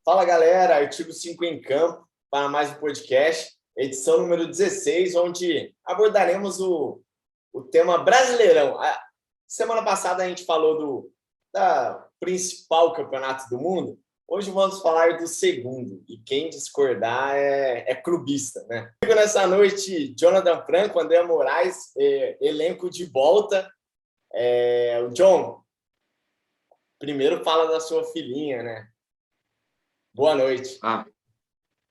Fala galera, Artigo 5 em Campo para mais um podcast, edição número 16, onde abordaremos o tema Brasileirão. A semana passada a gente falou da principal campeonato do mundo, hoje vamos falar do segundo, e quem discordar é clubista, né? Comigo nessa noite, Jonathan Franco, André Moraes, elenco de volta. O John, primeiro fala da sua filhinha, né? Boa noite.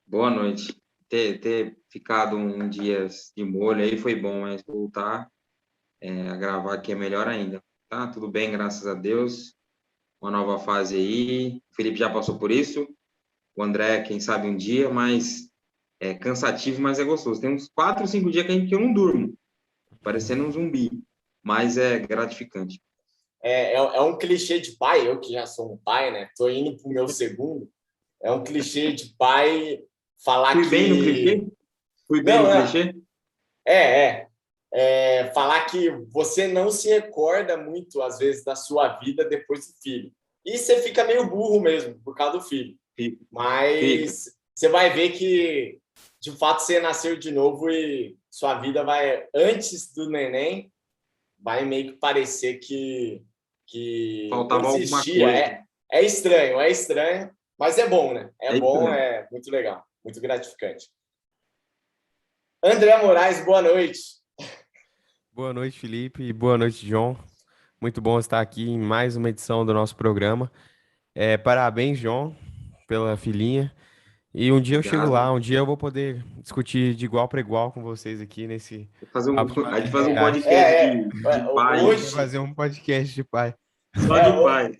Boa noite. Ter ficado um dia de molho aí foi bom, mas voltar a gravar aqui é melhor ainda. Tá tudo bem, graças a Deus. Uma nova fase aí. O Felipe já passou por isso. O André, quem sabe um dia, mas é cansativo, mas é gostoso. Tem uns 4, 5 dias que eu não durmo, parecendo um zumbi, mas é gratificante. É um clichê de pai, eu que já sou um pai, né? Tô indo pro meu segundo. É um clichê de pai falar Fui bem no clichê? Fui bem no clichê? Falar que você não se recorda muito, às vezes, da sua vida depois do filho. E você fica meio burro mesmo, por causa do filho. Mas você vai ver que, de fato, você nasceu de novo e sua vida vai, antes do neném, vai meio que parecer que Faltava não alguma existia. coisa. É estranho, mas é bom, né? É bom, estranho. é muito legal, muito gratificante. André Moraes, boa noite. Boa noite, Felipe. E boa noite, João. Muito bom estar aqui em mais uma edição do nosso programa. Parabéns, João, pela filhinha. E um dia eu chego lá, Obrigado. um dia eu vou poder discutir de igual para igual com vocês aqui nesse A gente faz um podcast. podcast de pai. Hoje, Fazer um podcast de pai. Só de pai.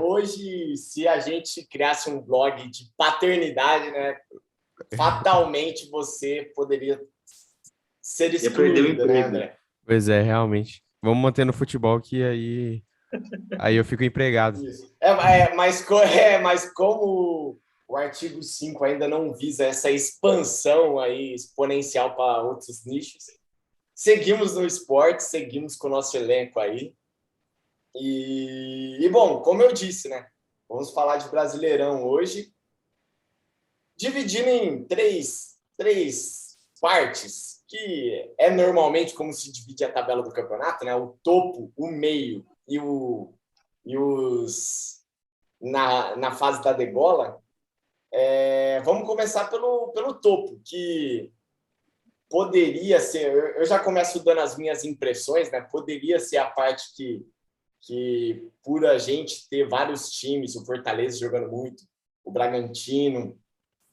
Hoje, se a gente criasse um blog de paternidade, né, fatalmente você poderia ser excluído, né, André? Pois é, realmente. Vamos manter no futebol que aí eu fico empregado. Isso. Mas como o artigo 5 ainda não visa essa expansão aí exponencial para outros nichos, seguimos no esporte, seguimos com o nosso elenco aí. E bom, como eu disse, né? Vamos falar de Brasileirão hoje, dividindo em três partes, que é normalmente como se divide a tabela do campeonato, né? O topo, o meio e os na fase da degola. Vamos começar pelo topo, que poderia ser, eu já começo dando as minhas impressões, né? Poderia ser a parte que por a gente ter vários times, o Fortaleza jogando muito, o Bragantino,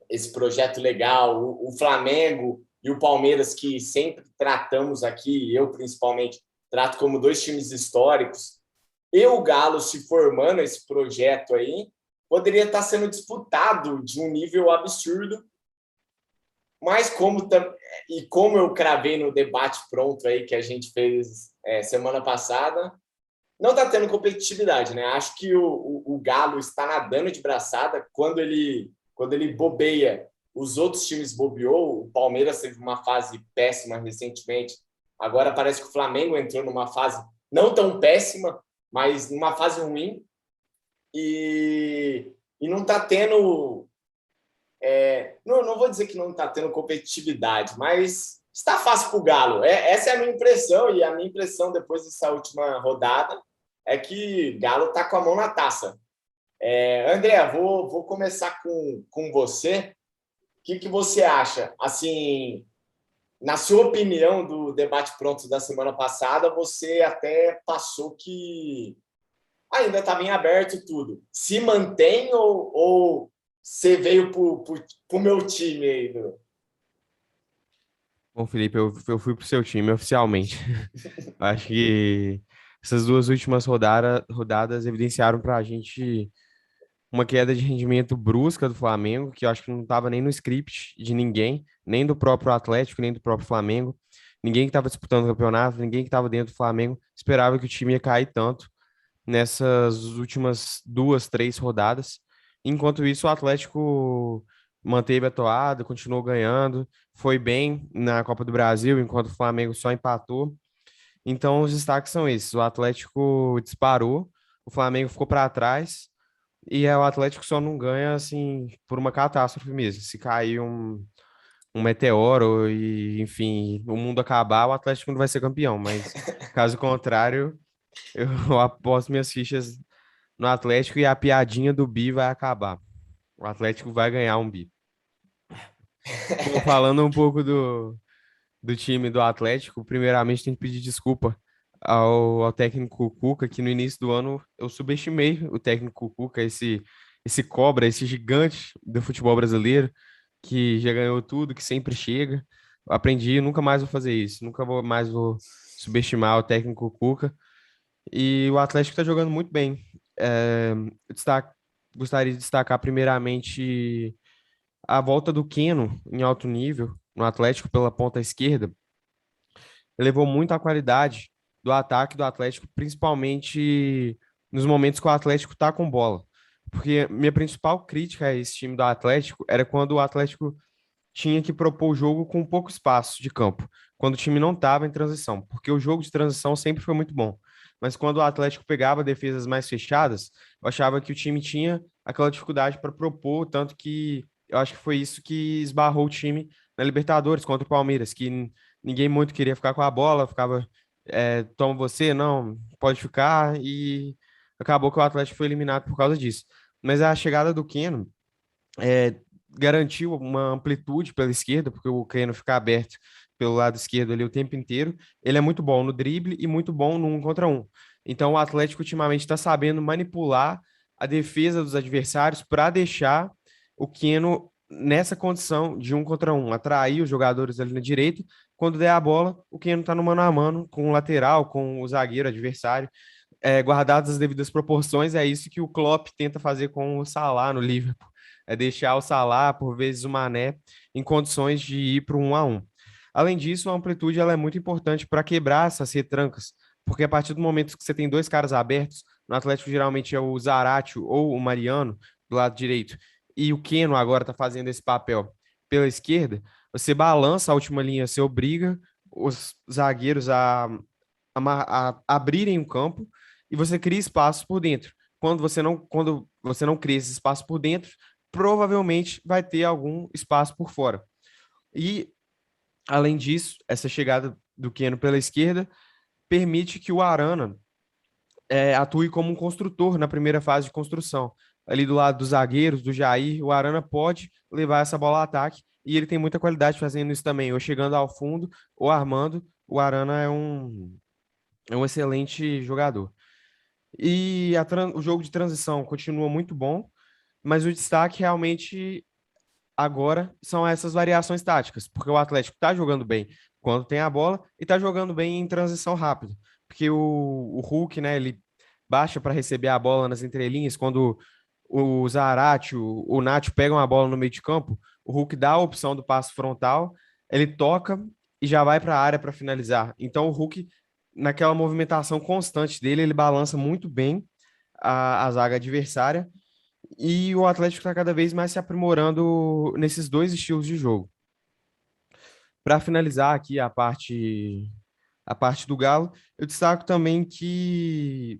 esse projeto legal, o Flamengo e o Palmeiras, que sempre tratamos aqui, eu principalmente trato como dois times históricos, e o Galo se formando esse projeto aí, poderia estar sendo disputado de um nível absurdo, mas como eu cravei no debate pronto aí que a gente fez semana passada, não está tendo competitividade, né? Acho que o Galo está nadando de braçada quando ele bobeia. Os outros times bobeou, o Palmeiras teve uma fase péssima recentemente, agora parece que o Flamengo entrou numa fase não tão péssima, mas numa fase ruim, e não está tendo... não vou dizer que não está tendo competitividade, mas está fácil para o Galo. Essa é a minha impressão, e a minha impressão depois dessa última rodada é que Galo está com a mão na taça. André, vou começar com você. O que você acha? Assim, na sua opinião do debate pronto da semana passada, você até passou que ainda estava em aberto tudo. Se mantém ou você veio para o meu time aí? Bom, Felipe, eu fui pro seu time oficialmente. Acho que essas duas últimas rodadas evidenciaram para a gente uma queda de rendimento brusca do Flamengo, que eu acho que não estava nem no script de ninguém, nem do próprio Atlético, nem do próprio Flamengo. Ninguém que estava disputando o campeonato, ninguém que estava dentro do Flamengo esperava que o time ia cair tanto nessas últimas 2, 3 rodadas. Enquanto isso, o Atlético manteve a toada, continuou ganhando, foi bem na Copa do Brasil, enquanto o Flamengo só empatou. Então, os destaques são esses: o Atlético disparou, o Flamengo ficou para trás. E o Atlético só não ganha, assim, por uma catástrofe mesmo. Se cair um meteoro e, enfim, o mundo acabar, o Atlético não vai ser campeão. Mas, caso contrário, eu aposto minhas fichas no Atlético e a piadinha do bi vai acabar. O Atlético vai ganhar um bi. Bom, falando um pouco do time do Atlético, primeiramente tem que pedir desculpa ao técnico Cuca, que no início do ano eu subestimei o técnico Cuca, esse cobra, esse gigante do futebol brasileiro, que já ganhou tudo, que sempre chega. Eu aprendi, nunca mais vou fazer isso, mais vou subestimar o técnico Cuca. E o Atlético está jogando muito bem. Eu gostaria de destacar primeiramente a volta do Keno em alto nível no Atlético pela ponta esquerda elevou muito a qualidade do ataque do Atlético, principalmente nos momentos que o Atlético tá com bola. Porque minha principal crítica a esse time do Atlético era quando o Atlético tinha que propor o jogo com pouco espaço de campo, quando o time não estava em transição, porque o jogo de transição sempre foi muito bom. Mas quando o Atlético pegava defesas mais fechadas, eu achava que o time tinha aquela dificuldade para propor, tanto que eu acho que foi isso que esbarrou o time na Libertadores contra o Palmeiras, que ninguém muito queria ficar com a bola, ficava, toma você, não, pode ficar, e acabou que o Atlético foi eliminado por causa disso. Mas a chegada do Keno é, garantiu uma amplitude pela esquerda, porque o Keno fica aberto pelo lado esquerdo ali o tempo inteiro. Ele é muito bom no drible e muito bom no 1 contra 1. Então o Atlético ultimamente está sabendo manipular a defesa dos adversários para deixar o Keno nessa condição de 1 contra 1, atrair os jogadores ali na direita. Quando der a bola, o Keno está no mano a mano com o lateral, com o zagueiro adversário. Guardadas as devidas proporções, é isso que o Klopp tenta fazer com o Salah no Liverpool, é deixar o Salah, por vezes o Mané, em condições de ir para o 1 a 1. Além disso, a amplitude ela é muito importante para quebrar essas retrancas, porque a partir do momento que você tem dois caras abertos, no Atlético geralmente é o Zaratio ou o Mariano do lado direito, e o Keno agora está fazendo esse papel pela esquerda, você balança a última linha, você obriga os zagueiros a abrirem o campo e você cria espaços por dentro. Quando você não cria esse espaço por dentro, provavelmente vai ter algum espaço por fora. E, além disso, essa chegada do Keno pela esquerda permite que o Arana atue como um construtor na primeira fase de construção. Ali do lado dos zagueiros, do Jair, o Arana pode levar essa bola ao ataque e ele tem muita qualidade fazendo isso também, ou chegando ao fundo, ou armando. O Arana é um excelente jogador. E o jogo de transição continua muito bom, mas o destaque realmente agora são essas variações táticas, porque o Atlético está jogando bem quando tem a bola e está jogando bem em transição rápida, porque o Hulk, né, ele baixa para receber a bola nas entrelinhas, quando o Zarate, o Nacho pegam a bola no meio de campo, o Hulk dá a opção do passe frontal, ele toca e já vai para a área para finalizar. Então o Hulk, naquela movimentação constante dele, ele balança muito bem a zaga adversária e o Atlético está cada vez mais se aprimorando nesses dois estilos de jogo. Para finalizar aqui a parte do Galo, eu destaco também que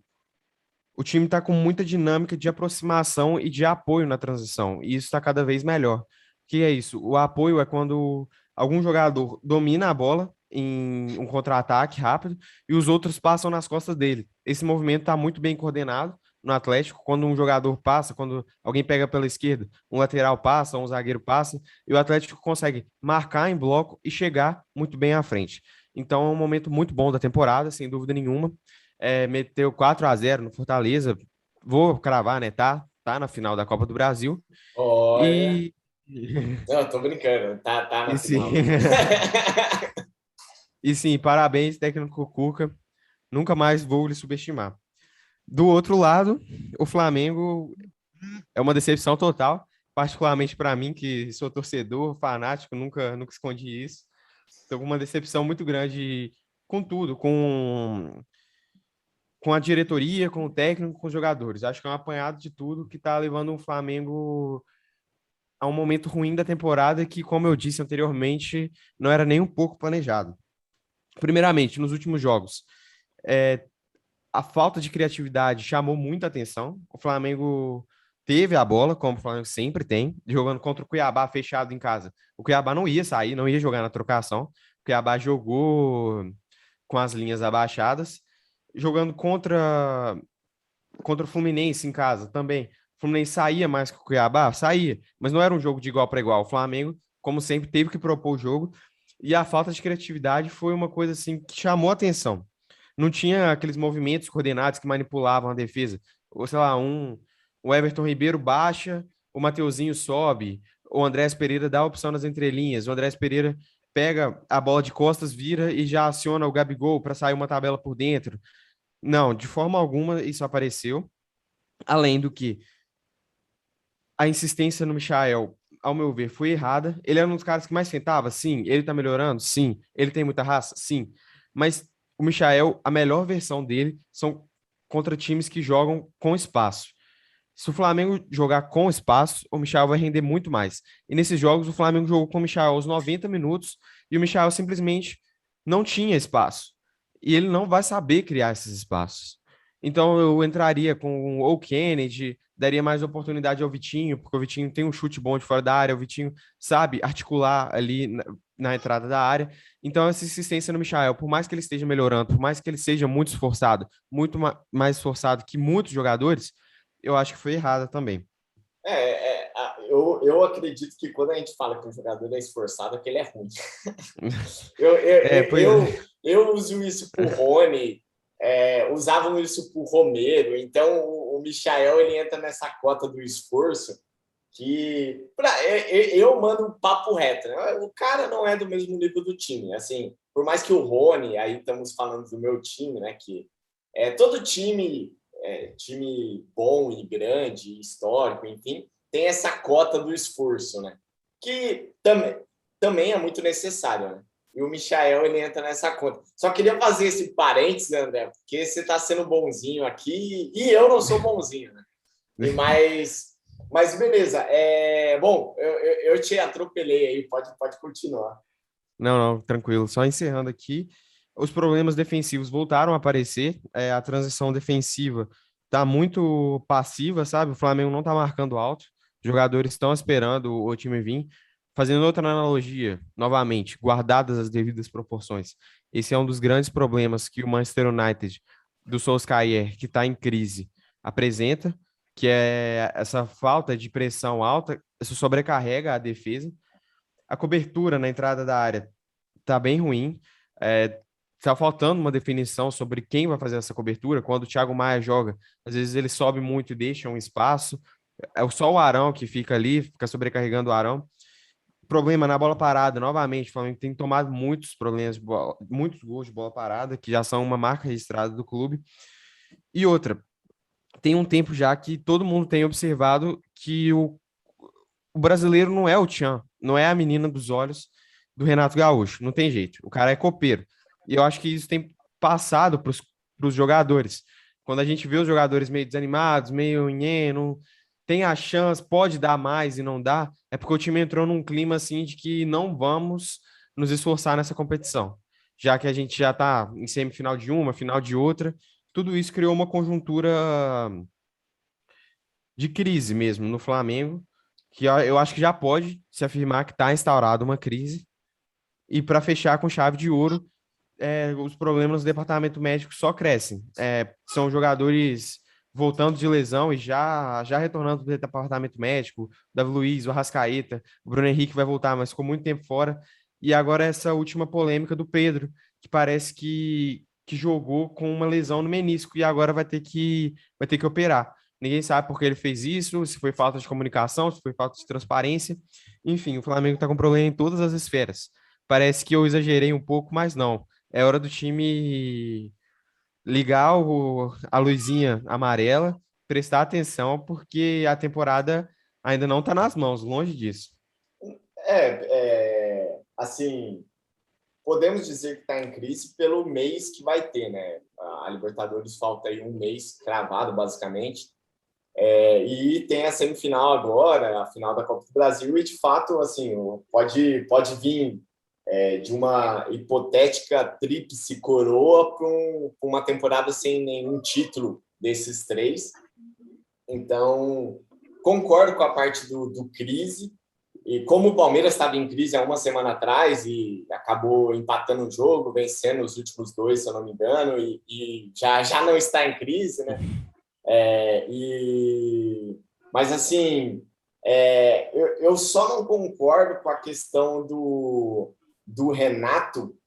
o time está com muita dinâmica de aproximação e de apoio na transição, e isso está cada vez melhor. O que é isso? O apoio é quando algum jogador domina a bola em um contra-ataque rápido e os outros passam nas costas dele. Esse movimento está muito bem coordenado no Atlético, quando um jogador passa, quando alguém pega pela esquerda, um lateral passa, um zagueiro passa, e o Atlético consegue marcar em bloco e chegar muito bem à frente. Então é um momento muito bom da temporada, sem dúvida nenhuma. Meteu 4-0 no Fortaleza. Vou cravar, né? Tá na final da Copa do Brasil. Olha. E. Não, tô brincando. Tá na E sim. final. E sim, parabéns, técnico Cuca. Nunca mais vou lhe subestimar. Do outro lado, o Flamengo é uma decepção total, particularmente para mim, que sou torcedor, fanático, nunca escondi isso. Estou com uma decepção muito grande com tudo, com a diretoria, com o técnico, com os jogadores. Acho que é um apanhado de tudo que está levando o Flamengo a um momento ruim da temporada que, como eu disse anteriormente, não era nem um pouco planejado. Primeiramente, nos últimos jogos, a falta de criatividade chamou muita atenção. O Flamengo teve a bola, como o Flamengo sempre tem, jogando contra o Cuiabá fechado em casa. O Cuiabá não ia sair, não ia jogar na trocação. O Cuiabá jogou com as linhas abaixadas, jogando contra o Fluminense em casa também. O Fluminense saía mais que o Cuiabá? Saía, mas não era um jogo de igual para igual. O Flamengo, como sempre, teve que propor o jogo e a falta de criatividade foi uma coisa assim que chamou a atenção. Não tinha aqueles movimentos coordenados que manipulavam a defesa. Ou sei lá, o Everton Ribeiro baixa, o Mateuzinho sobe, o Andrés Pereira dá a opção nas entrelinhas, o Andrés Pereira pega a bola de costas, vira e já aciona o Gabigol para sair uma tabela por dentro. Não, de forma alguma isso apareceu. Além do que a insistência no Michael, ao meu ver, foi errada. Ele era um dos caras que mais tentava? Sim. Ele tá melhorando? Sim. Ele tem muita raça? Sim. Mas o Michael, a melhor versão dele são contra times que jogam com espaço. Se o Flamengo jogar com espaço, o Michael vai render muito mais. E nesses jogos, o Flamengo jogou com o Michael aos 90 minutos e o Michael simplesmente não tinha espaço. E ele não vai saber criar esses espaços. Então eu entraria com o Kennedy, daria mais oportunidade ao Vitinho, porque o Vitinho tem um chute bom de fora da área, o Vitinho sabe articular ali na entrada da área. Então essa insistência no Michael, por mais que ele esteja melhorando, por mais que ele seja muito esforçado, muito mais esforçado que muitos jogadores, eu acho que foi errada também. Eu acredito que quando a gente fala que um jogador é esforçado, é que ele é ruim. Eu uso isso para o Rony, usavam isso para o Romero, então o Michael ele entra nessa cota do esforço que eu mando um papo reto, né? O cara não é do mesmo nível do time, assim, por mais que o Rony, aí estamos falando do meu time, né, que todo time bom e grande, histórico, enfim, tem essa cota do esforço, né? Que também é muito necessário, né? E o Michael, ele entra nessa conta. Só queria fazer esse parênteses, André, porque você está sendo bonzinho aqui e eu não sou bonzinho, né? Mas beleza. Bom, eu te atropelei aí, pode continuar. Não, tranquilo. Só encerrando aqui, os problemas defensivos voltaram a aparecer. A transição defensiva está muito passiva, sabe? O Flamengo não está marcando alto. Os jogadores estão esperando o time vir. Fazendo outra analogia, novamente, guardadas as devidas proporções. Esse é um dos grandes problemas que o Manchester United do Solskjaer, que está em crise, apresenta, que é essa falta de pressão alta, isso sobrecarrega a defesa. A cobertura na entrada da área tá bem ruim. Tá faltando uma definição sobre quem vai fazer essa cobertura. Quando o Thiago Maia joga, às vezes ele sobe muito e deixa um espaço. É só o Arão que fica ali, fica sobrecarregando o Arão. Problema na bola parada, novamente, o Flamengo tem tomado muitos problemas, muitos gols de bola parada, que já são uma marca registrada do clube. E outra, tem um tempo já que todo mundo tem observado que o brasileiro não é o Tchan, não é a menina dos olhos do Renato Gaúcho, não tem jeito, o cara é copeiro. E eu acho que isso tem passado para os jogadores. Quando a gente vê os jogadores meio desanimados, meio não tem a chance, pode dar mais e não dá, é porque o time entrou num clima assim de que não vamos nos esforçar nessa competição, já que a gente já está em semifinal de uma, final de outra. Tudo isso criou uma conjuntura de crise mesmo no Flamengo, que eu acho que já pode se afirmar que está instaurada uma crise. E para fechar com chave de ouro, os problemas do departamento médico só crescem. São jogadores voltando de lesão e já retornando do departamento médico, Davi Luiz, o Arrascaeta, o Bruno Henrique vai voltar, mas ficou muito tempo fora. E agora essa última polêmica do Pedro, que parece que jogou com uma lesão no menisco e agora vai ter que operar. Ninguém sabe por que ele fez isso, se foi falta de comunicação, se foi falta de transparência. Enfim, o Flamengo está com problema em todas as esferas. Parece que eu exagerei um pouco, mas não. É hora do time ligar a luzinha amarela, prestar atenção, porque a temporada ainda não está nas mãos, longe disso. Assim, podemos dizer que está em crise pelo mês que vai ter, né? A Libertadores falta aí um mês cravado, basicamente. E tem a semifinal agora, a final da Copa do Brasil, e de fato, assim, pode vir de uma hipotética tríplice coroa para uma temporada sem nenhum título desses três. Então, concordo com a parte do crise, e como o Palmeiras estava em crise há uma semana atrás e acabou empatando o jogo, vencendo os últimos 2, se eu não me engano, e já não está em crise, né? Mas, assim, eu só não concordo com a questão do Renato,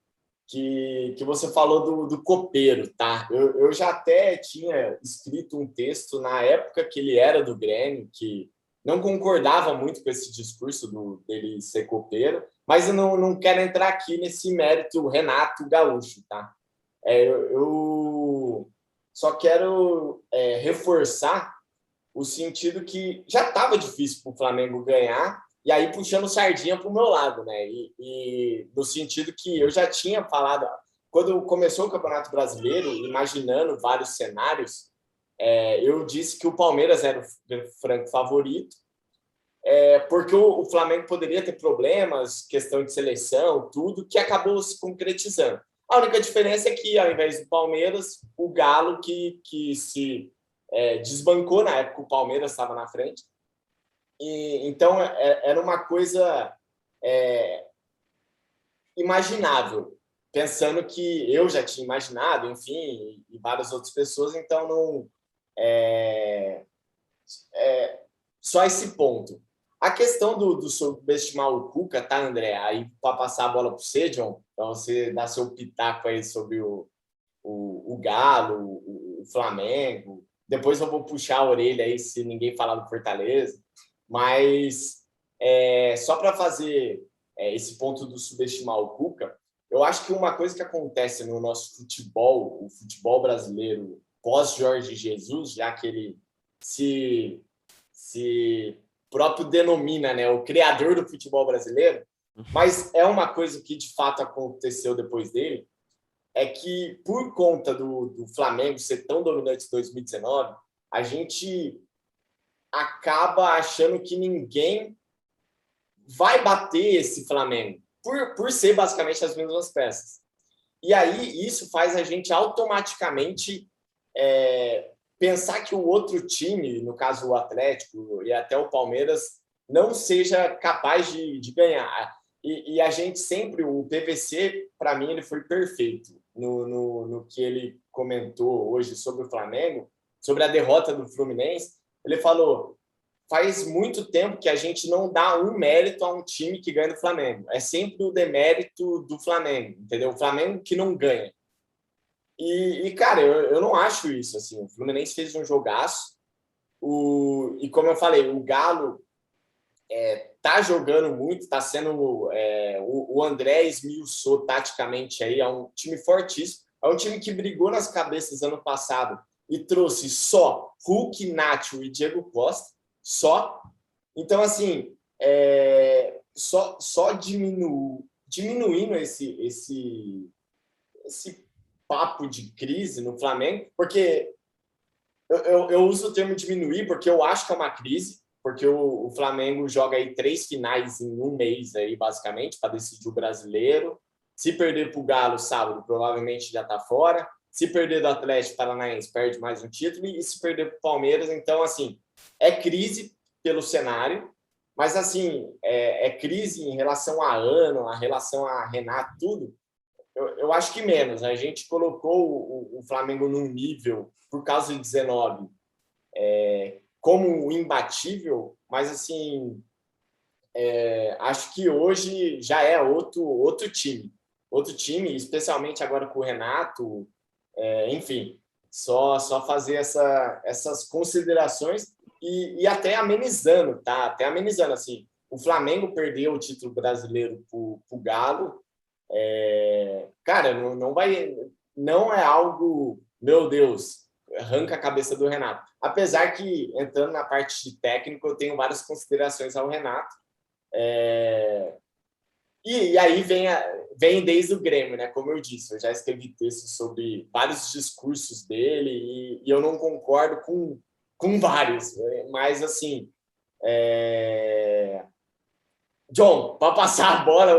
que você falou do copeiro, tá? Eu já até tinha escrito um texto na época que ele era do Grêmio, que não concordava muito com esse discurso dele ser copeiro, mas eu não quero entrar aqui nesse mérito Renato Gaúcho, tá? Eu só quero reforçar o sentido que já estava difícil para o Flamengo ganhar, e aí puxando sardinha para o meu lado, né? E no sentido que eu já tinha falado, quando começou o Campeonato Brasileiro, imaginando vários cenários, eu disse que o Palmeiras era o franco favorito, porque o Flamengo poderia ter problemas, questão de seleção, tudo, que acabou se concretizando. A única diferença é que, ao invés do Palmeiras, o Galo, que se desbancou na época, o Palmeiras estava na frente. Então, era uma coisa imaginável, pensando que eu já tinha imaginado, enfim, e várias outras pessoas, então não... só esse ponto. A questão do subestimar o Cuca, tá, André? Aí, para passar a bola para você, John, para você dar seu pitaco aí sobre o Galo, o Flamengo. Depois eu vou puxar a orelha aí se ninguém falar do Fortaleza. Mas, só para fazer esse ponto do subestimar o Cuca, eu acho que uma coisa que acontece no nosso futebol, o futebol brasileiro pós-Jorge Jesus, já que ele se próprio denomina, né, o criador do futebol brasileiro, mas é uma coisa que de fato aconteceu depois dele, é que por conta do Flamengo ser tão dominante em 2019, a gente acaba achando que ninguém vai bater esse Flamengo, por ser basicamente as mesmas peças. E aí isso faz a gente automaticamente pensar que o outro time, no caso o Atlético e até o Palmeiras, não seja capaz de ganhar. E a gente sempre, o PVC, para mim, ele foi perfeito no que ele comentou hoje sobre o Flamengo, sobre a derrota do Fluminense. Ele falou, faz muito tempo que a gente não dá um mérito a um time que ganha do Flamengo. É sempre o demérito do Flamengo, entendeu? O Flamengo que não ganha. E cara, eu não acho isso, assim. O Fluminense fez um jogaço. E como eu falei, o Galo tá jogando muito, tá sendo... o André esmiuçou taticamente aí, é um time fortíssimo. É um time que brigou nas cabeças ano passado e trouxe só Hulk, Nacho e Diego Costa, só. Então, assim, só diminuindo esse papo de crise no Flamengo, porque eu uso o termo diminuir porque eu acho que é uma crise, porque o Flamengo joga aí 3 finais em um mês, aí, basicamente, para decidir o brasileiro. Se perder para o Galo sábado, provavelmente já está fora. Se perder do Atlético Paranaense, perde mais um título. E se perder para o Palmeiras, então, assim, é crise pelo cenário, mas, assim, é crise em relação a Ano, a relação a Renato, tudo. Eu acho que menos. A gente colocou o Flamengo num nível, por causa de 19, como imbatível, mas, assim, acho que hoje já é outro time. Outro time, especialmente agora com o Renato, enfim, só fazer essas considerações e até amenizando, tá? Até amenizando, assim, o Flamengo perdeu o título brasileiro pro Galo, cara, não é algo, meu Deus, arranca a cabeça do Renato. Apesar que, entrando na parte de técnico, eu tenho várias considerações ao Renato. E aí vem desde o Grêmio, né? Como eu disse, eu já escrevi textos sobre vários discursos dele e eu não concordo com vários, mas assim, John, para passar a bola,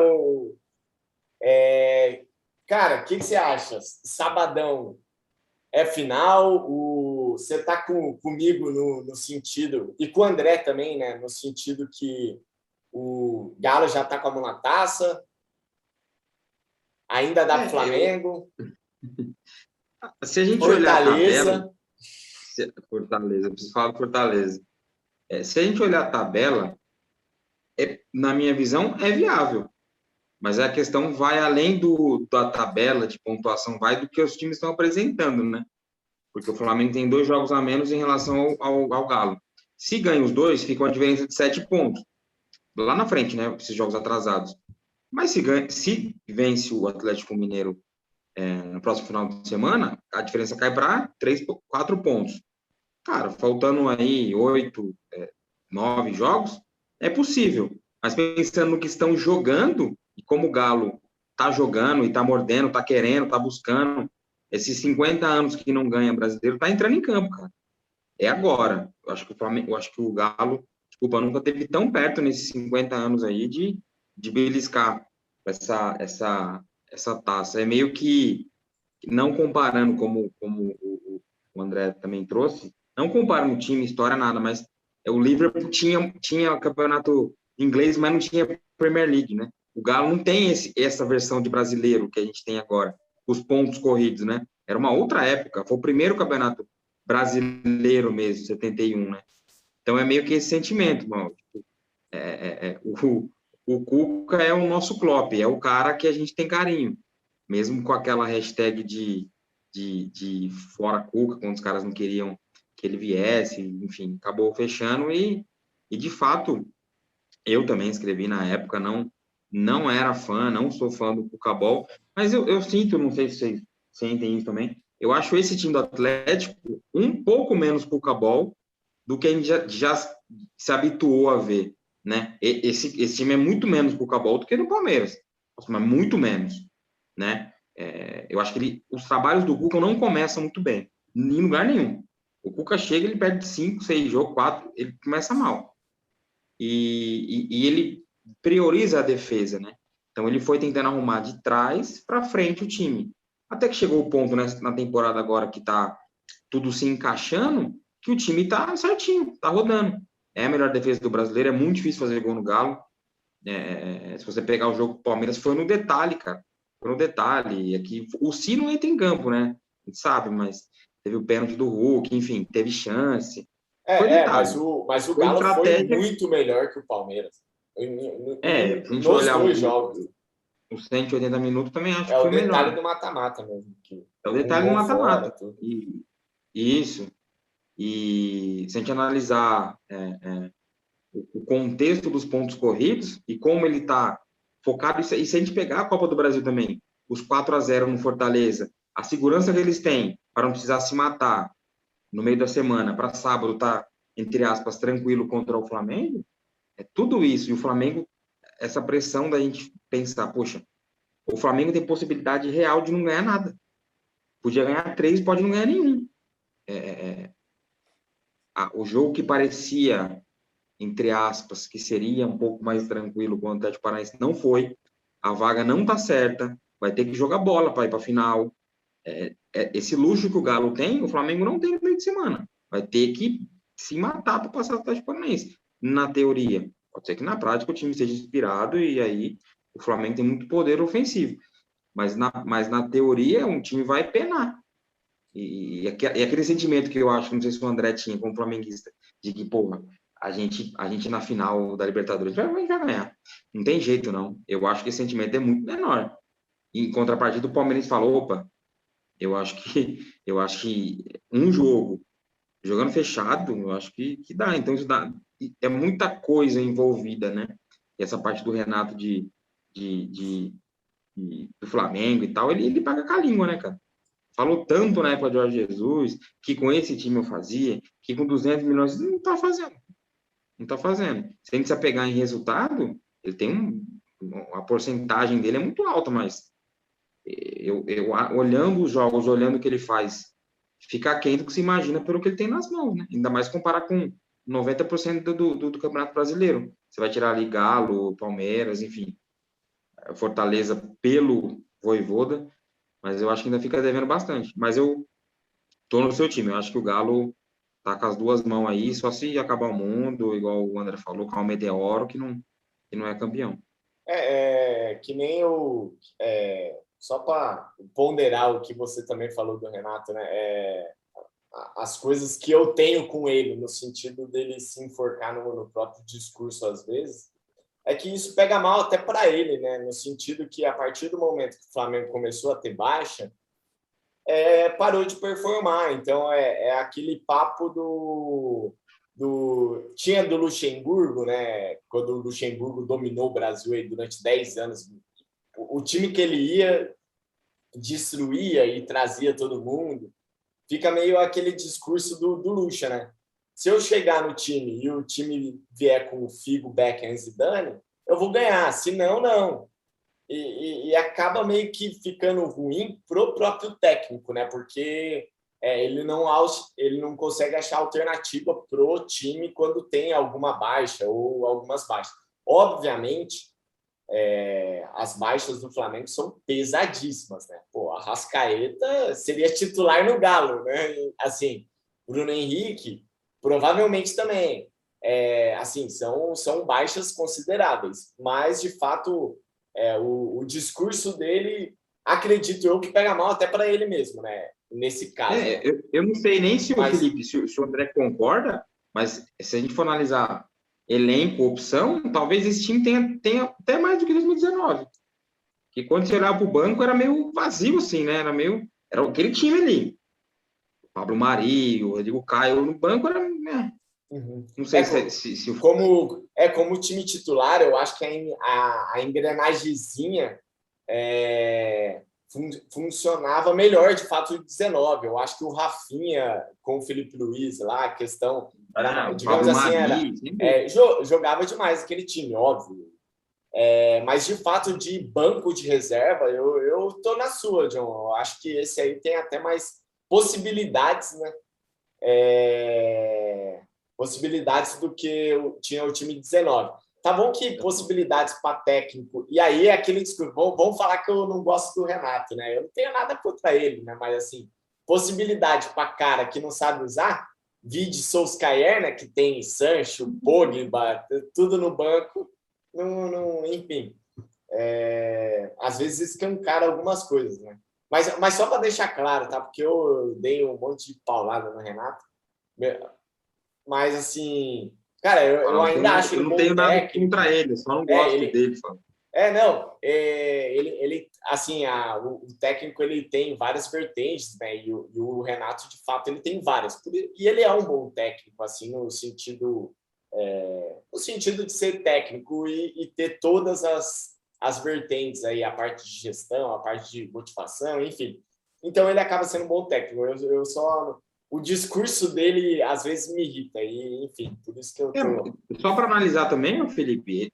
cara, o que você acha? Sabadão é final, você tá comigo no sentido, e com o André também, né? No sentido que o Galo já está com a mão na taça, ainda dá pro Flamengo. Se a gente olhar a tabela... Fortaleza, preciso falar do Fortaleza. Se a gente olhar a tabela, na minha visão, é viável. Mas a questão vai além da tabela de pontuação, vai do que os times estão apresentando, né? Porque o Flamengo tem 2 jogos a menos em relação ao Galo. Se ganha os 2, fica uma diferença de 7 pontos. Lá na frente, né? Esses jogos atrasados. Mas se vence o Atlético Mineiro no próximo final de semana, a diferença cai para 4 pontos. Cara, faltando aí 8, 9 jogos, é possível. Mas pensando no que estão jogando, e como o Galo tá jogando, e tá mordendo, tá querendo, tá buscando, esses 50 anos que não ganha brasileiro, tá entrando em campo, cara. É agora. Eu acho que o Galo, desculpa, nunca teve tão perto nesses 50 anos aí de beliscar essa taça. É meio que, não comparando como o André também trouxe, não comparando o time, história, nada, mas o Liverpool tinha campeonato inglês, mas não tinha Premier League, né? O Galo não tem essa versão de brasileiro que a gente tem agora, os pontos corridos, né? Era uma outra época, foi o primeiro campeonato brasileiro mesmo, 71, né? Então é meio que esse sentimento, mano. O Cuca é o nosso Klopp, é o cara que a gente tem carinho, mesmo com aquela hashtag de fora Cuca, quando os caras não queriam que ele viesse, enfim, acabou fechando e de fato, eu também escrevi na época, não era fã, não sou fã do Cucabol, mas eu sinto, não sei se vocês sentem isso também, eu acho esse time do Atlético um pouco menos Cucabol do que a gente já se habituou a ver, né? Esse time é muito menos Cucabol do que no Palmeiras, mas muito menos, né? Eu acho que os trabalhos do Cuca não começam muito bem, em lugar nenhum. O Cuca chega, ele perde 5, 6 jogos, 4, ele começa mal. E ele prioriza a defesa, né? Então ele foi tentando arrumar de trás para frente o time. Até que chegou o ponto, né, na temporada agora que tá tudo se encaixando, que o time tá certinho, tá rodando. É a melhor defesa do brasileiro, é muito difícil fazer gol no Galo. Se você pegar o jogo do Palmeiras, foi no detalhe, cara. Foi no detalhe. Aqui, o Si não entra em campo, né? A gente sabe, mas teve o pênalti do Hulk, enfim, teve chance. Foi detalhe. Mas o Galo foi muito melhor que o Palmeiras. Se a gente nos olhar 2 jogos. Os 180 minutos também acho que É foi o detalhe melhor. do mata-mata mesmo. É o detalhe do mata-mata. Isso. E se a gente analisar o contexto dos pontos corridos e como ele está focado, e se a gente pegar a Copa do Brasil também, os 4-0 no Fortaleza, a segurança que eles têm para não precisar se matar no meio da semana, para sábado tá, entre aspas, tranquilo contra o Flamengo, é tudo isso. E o Flamengo, essa pressão da gente pensar, poxa, o Flamengo tem possibilidade real de não ganhar nada. Podia ganhar 3, pode não ganhar nenhum. O jogo que parecia, entre aspas, que seria um pouco mais tranquilo com o Atlético Paranaense, não foi. A vaga não tá certa, vai ter que jogar bola para ir para a final. Esse luxo que o Galo tem, o Flamengo não tem no meio de semana. Vai ter que se matar para passar o Atlético Paranaense. Na teoria. Pode ser que na prática o time esteja inspirado e aí o Flamengo tem muito poder ofensivo. Mas na teoria um time vai penar. E aquele sentimento que eu acho, não sei se o André tinha como flamenguista, de que, porra, a gente na final da Libertadores vai ganhar. Não tem jeito, não. Eu acho que esse sentimento é muito menor. Em contrapartida, o Palmeiras falou, opa, eu acho que um jogo, jogando fechado, eu acho que dá. Então, isso dá. É muita coisa envolvida, né? E essa parte do Renato do Flamengo e tal, ele paga com a língua, né, cara? Falou tanto na época de Jorge Jesus, que com esse time eu fazia, que com 200 milhões, não tá fazendo. Não tá fazendo. Se a gente se apegar em resultado, ele tem a porcentagem dele é muito alta, mas eu olhando os jogos, olhando o que ele faz, fica aquém do que se imagina pelo que ele tem nas mãos, né? Ainda mais comparar com 90% do Campeonato Brasileiro. Você vai tirar ali Galo, Palmeiras, enfim, Fortaleza pelo Vojvoda, mas eu acho que ainda fica devendo bastante. Mas eu tô no seu time. Eu acho que o Galo tá com as duas mãos aí, só se acabar o mundo, igual o André falou, com o meteoro, que não é campeão. Que nem só para ponderar o que você também falou do Renato, né? As coisas que eu tenho com ele, no sentido dele se enforcar no próprio discurso às vezes, é que isso pega mal até para ele, né? No sentido que a partir do momento que o Flamengo começou a ter baixa, parou de performar. Então é aquele papo tinha do Luxemburgo, né? Quando o Luxemburgo dominou o Brasil aí durante 10 anos, o time que ele ia destruía e trazia todo mundo. Fica meio aquele discurso do Lucha, né? Se eu chegar no time e o time vier com o Figo, Beckham e Zidane, eu vou ganhar. Se não, não. E acaba meio que ficando ruim pro próprio técnico, né? Porque ele não consegue achar alternativa pro time quando tem alguma baixa ou algumas baixas. Obviamente, as baixas do Flamengo são pesadíssimas, né? Pô, a Arrascaeta seria titular no Galo, né? Assim, Bruno Henrique provavelmente também. Assim, são baixas consideráveis, mas de fato o discurso dele, acredito eu, que pega mal até para ele mesmo, né? Nesse caso. Né? Eu não sei nem se o Felipe, se o André concorda, mas se a gente for analisar elenco, opção, talvez esse time tenha até mais do que 2019. Que quando você olhava para o banco era meio vazio, assim, né? Era aquele time ali. O Pablo Mari, o Rodrigo Caio no banco era. Né? Uhum. Não sei como time titular, eu acho que a engrenagemzinha funcionava melhor, de fato, em 19. Eu acho que o Rafinha com o Felipe Luiz lá, a questão, digamos assim, jogava demais aquele time, óbvio. Mas, de fato, de banco de reserva, eu tô na sua, John. Eu acho que esse aí tem até mais possibilidades, né? Possibilidades do que tinha o time 19. Tá bom que possibilidades para técnico, e aí é aquele discurso, vamos falar que eu não gosto do Renato, né? Eu não tenho nada contra ele, né? Mas assim, possibilidade para cara que não sabe usar, vide Solskjaer, né? Que tem Sancho, Pogba, tudo no banco, enfim. Às vezes escancara algumas coisas, né? Mas só para deixar claro, tá? Porque eu dei um monte de paulada no Renato. Mas, assim, cara, eu ainda acho ele bom técnico. Eu não tenho nada contra ele, só não gosto dele. Ele assim, o técnico, ele tem várias vertentes, né? E o Renato, de fato, ele tem várias. E ele é um bom técnico, assim, no sentido de ser técnico e ter todas as vertentes aí, a parte de gestão, a parte de motivação, enfim. Então, ele acaba sendo um bom técnico. Eu só... O discurso dele, às vezes, me irrita. E, enfim, por isso que eu tô... Só para analisar também, Felipe,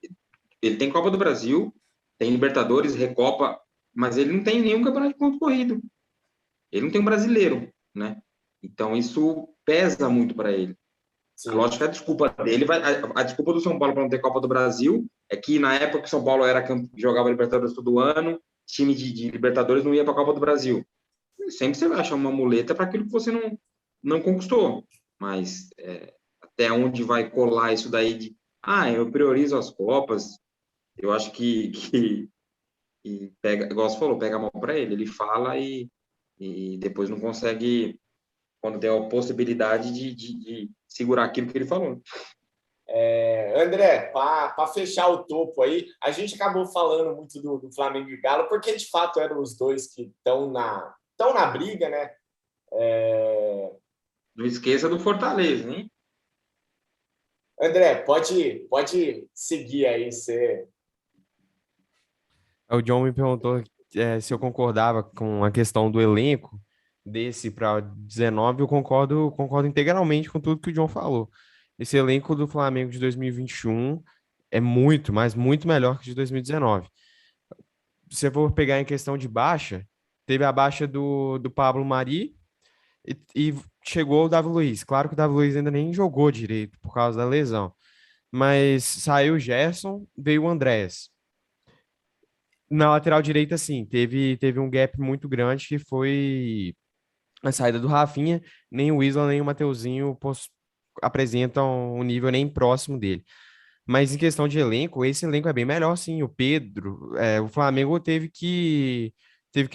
ele tem Copa do Brasil, tem Libertadores, Recopa, mas ele não tem nenhum campeonato de ponto corrido. Ele não tem um brasileiro, né? Então, isso pesa muito para ele. Sim. Lógico que a desculpa dele, a desculpa do São Paulo para não ter Copa do Brasil é que na época que o São Paulo jogava Libertadores todo ano, time de Libertadores não ia para a Copa do Brasil. Sempre você vai achar uma muleta para aquilo que você não conquistou. Mas até onde vai colar isso daí eu priorizo as Copas, eu acho que pega, igual você falou, pega a mão para ele. Ele fala e depois não consegue, quando tem a possibilidade de segurar aquilo que ele falou. André, para fechar o topo aí, a gente acabou falando muito do Flamengo e Galo, porque de fato eram os dois que estão na briga, né? Não esqueça do Fortaleza, hein? André, pode seguir aí. O John me perguntou se eu concordava com a questão do elenco desse para 19. Eu concordo integralmente com tudo que o John falou. Esse elenco do Flamengo de 2021 é muito, mas muito melhor que de 2019. Se você for pegar em questão de baixa, teve a baixa do Pablo Mari e chegou o Davi Luiz. Claro que o Davi Luiz ainda nem jogou direito por causa da lesão. Mas saiu o Gerson, veio o Andrés. Na lateral direita, sim, teve um gap muito grande que foi a saída do Rafinha, nem o Isla, nem o Mateuzinho apresentam um nível nem próximo dele. Mas em questão de elenco, esse elenco é bem melhor, sim. O Pedro, o Flamengo teve que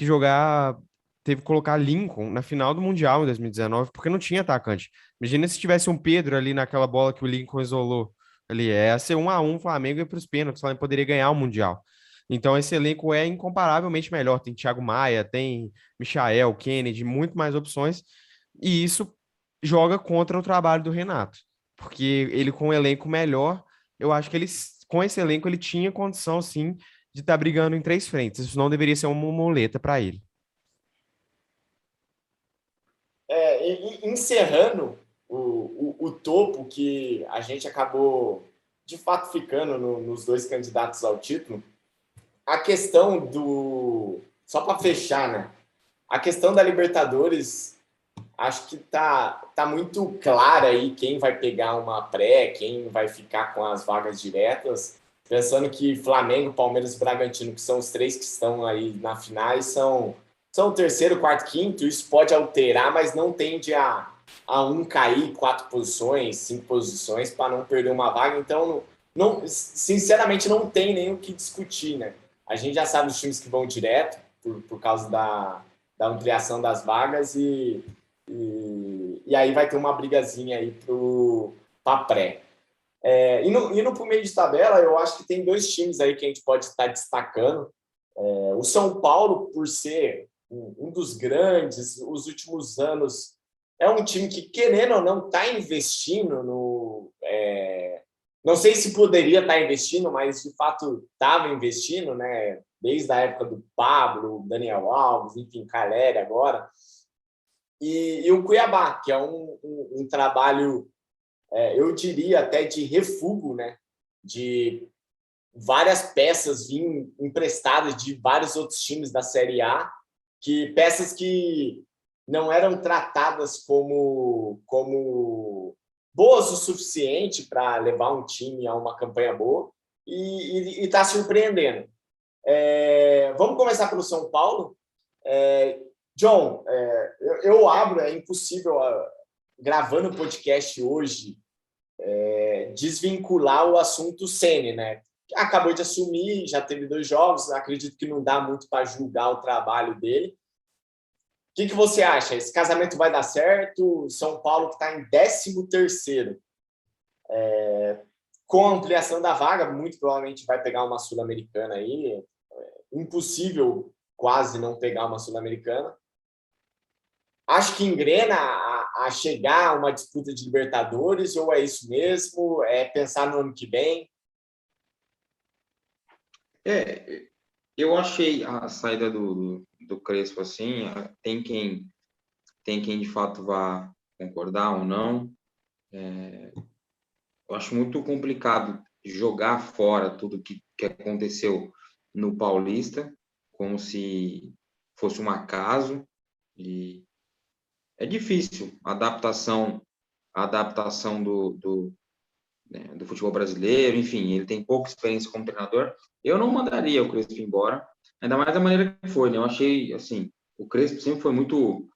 jogar, teve que colocar Lincoln na final do Mundial em 2019, porque não tinha atacante. Imagina se tivesse um Pedro ali naquela bola que o Lincoln isolou ali. Ia ser 1-1 o Flamengo e para os pênaltis, o Flamengo poderia ganhar o Mundial. Então esse elenco é incomparavelmente melhor. Tem Thiago Maia, tem Michael, Kennedy, muito mais opções. E isso joga contra o trabalho do Renato, porque ele com um elenco melhor, eu acho que ele, com esse elenco, ele tinha condição, sim, de estar brigando em 3 frentes. Isso não deveria ser uma muleta para ele. Encerrando o topo, que a gente acabou, de fato, ficando nos 2 candidatos ao título, a questão do... Só para fechar, né? A questão da Libertadores, acho que tá muito clara aí quem vai pegar uma pré, quem vai ficar com as vagas diretas, pensando que Flamengo, Palmeiras e Bragantino, que são os 3 que estão aí na final, são o terceiro, quarto, quinto. Isso pode alterar, mas não tende a um cair 4 posições, 5 posições, para não perder uma vaga. Então, sinceramente, não tem nem o que discutir, né? A gente já sabe os times que vão direto, por causa da ampliação das vagas, e aí vai ter uma brigazinha aí para pré. Indo para o meio de tabela, eu acho que tem 2 times aí que a gente pode estar destacando. O São Paulo, por ser um dos grandes, os últimos anos, é um time que, querendo ou não, está investindo não sei se poderia estar investindo, mas de fato estava investindo, né? Desde a época do Pablo, Daniel Alves, enfim, Caleri agora. E o Cuiabá, que é um trabalho, eu diria até de refúgio, né? De várias peças vinham emprestadas de vários outros times da Série A, peças que não eram tratadas como boas o suficiente para levar um time a uma campanha boa, e está surpreendendo. Vamos começar pelo São Paulo. John, eu abro, é impossível, gravando o podcast hoje, desvincular o assunto Ceni, né? Acabou de assumir, já teve 2 jogos, acredito que não dá muito para julgar o trabalho dele. O que você acha? Esse casamento vai dar certo? São Paulo, que está em 13º, com a ampliação da vaga, muito provavelmente vai pegar uma Sul-Americana aí. Impossível quase não pegar uma Sul-Americana. Acho que engrena a chegar a uma disputa de Libertadores, ou é isso mesmo? É pensar no ano que vem? Eu achei a saída do Crespo assim, tem quem de fato vá concordar ou não. Eu acho muito complicado jogar fora tudo que aconteceu no Paulista, como se fosse um acaso, e é difícil a adaptação do futebol brasileiro. Enfim, ele tem pouca experiência como treinador. Eu não mandaria o Crespo embora, ainda mais da maneira que foi, né? Eu achei, assim, o Crespo sempre foi muito,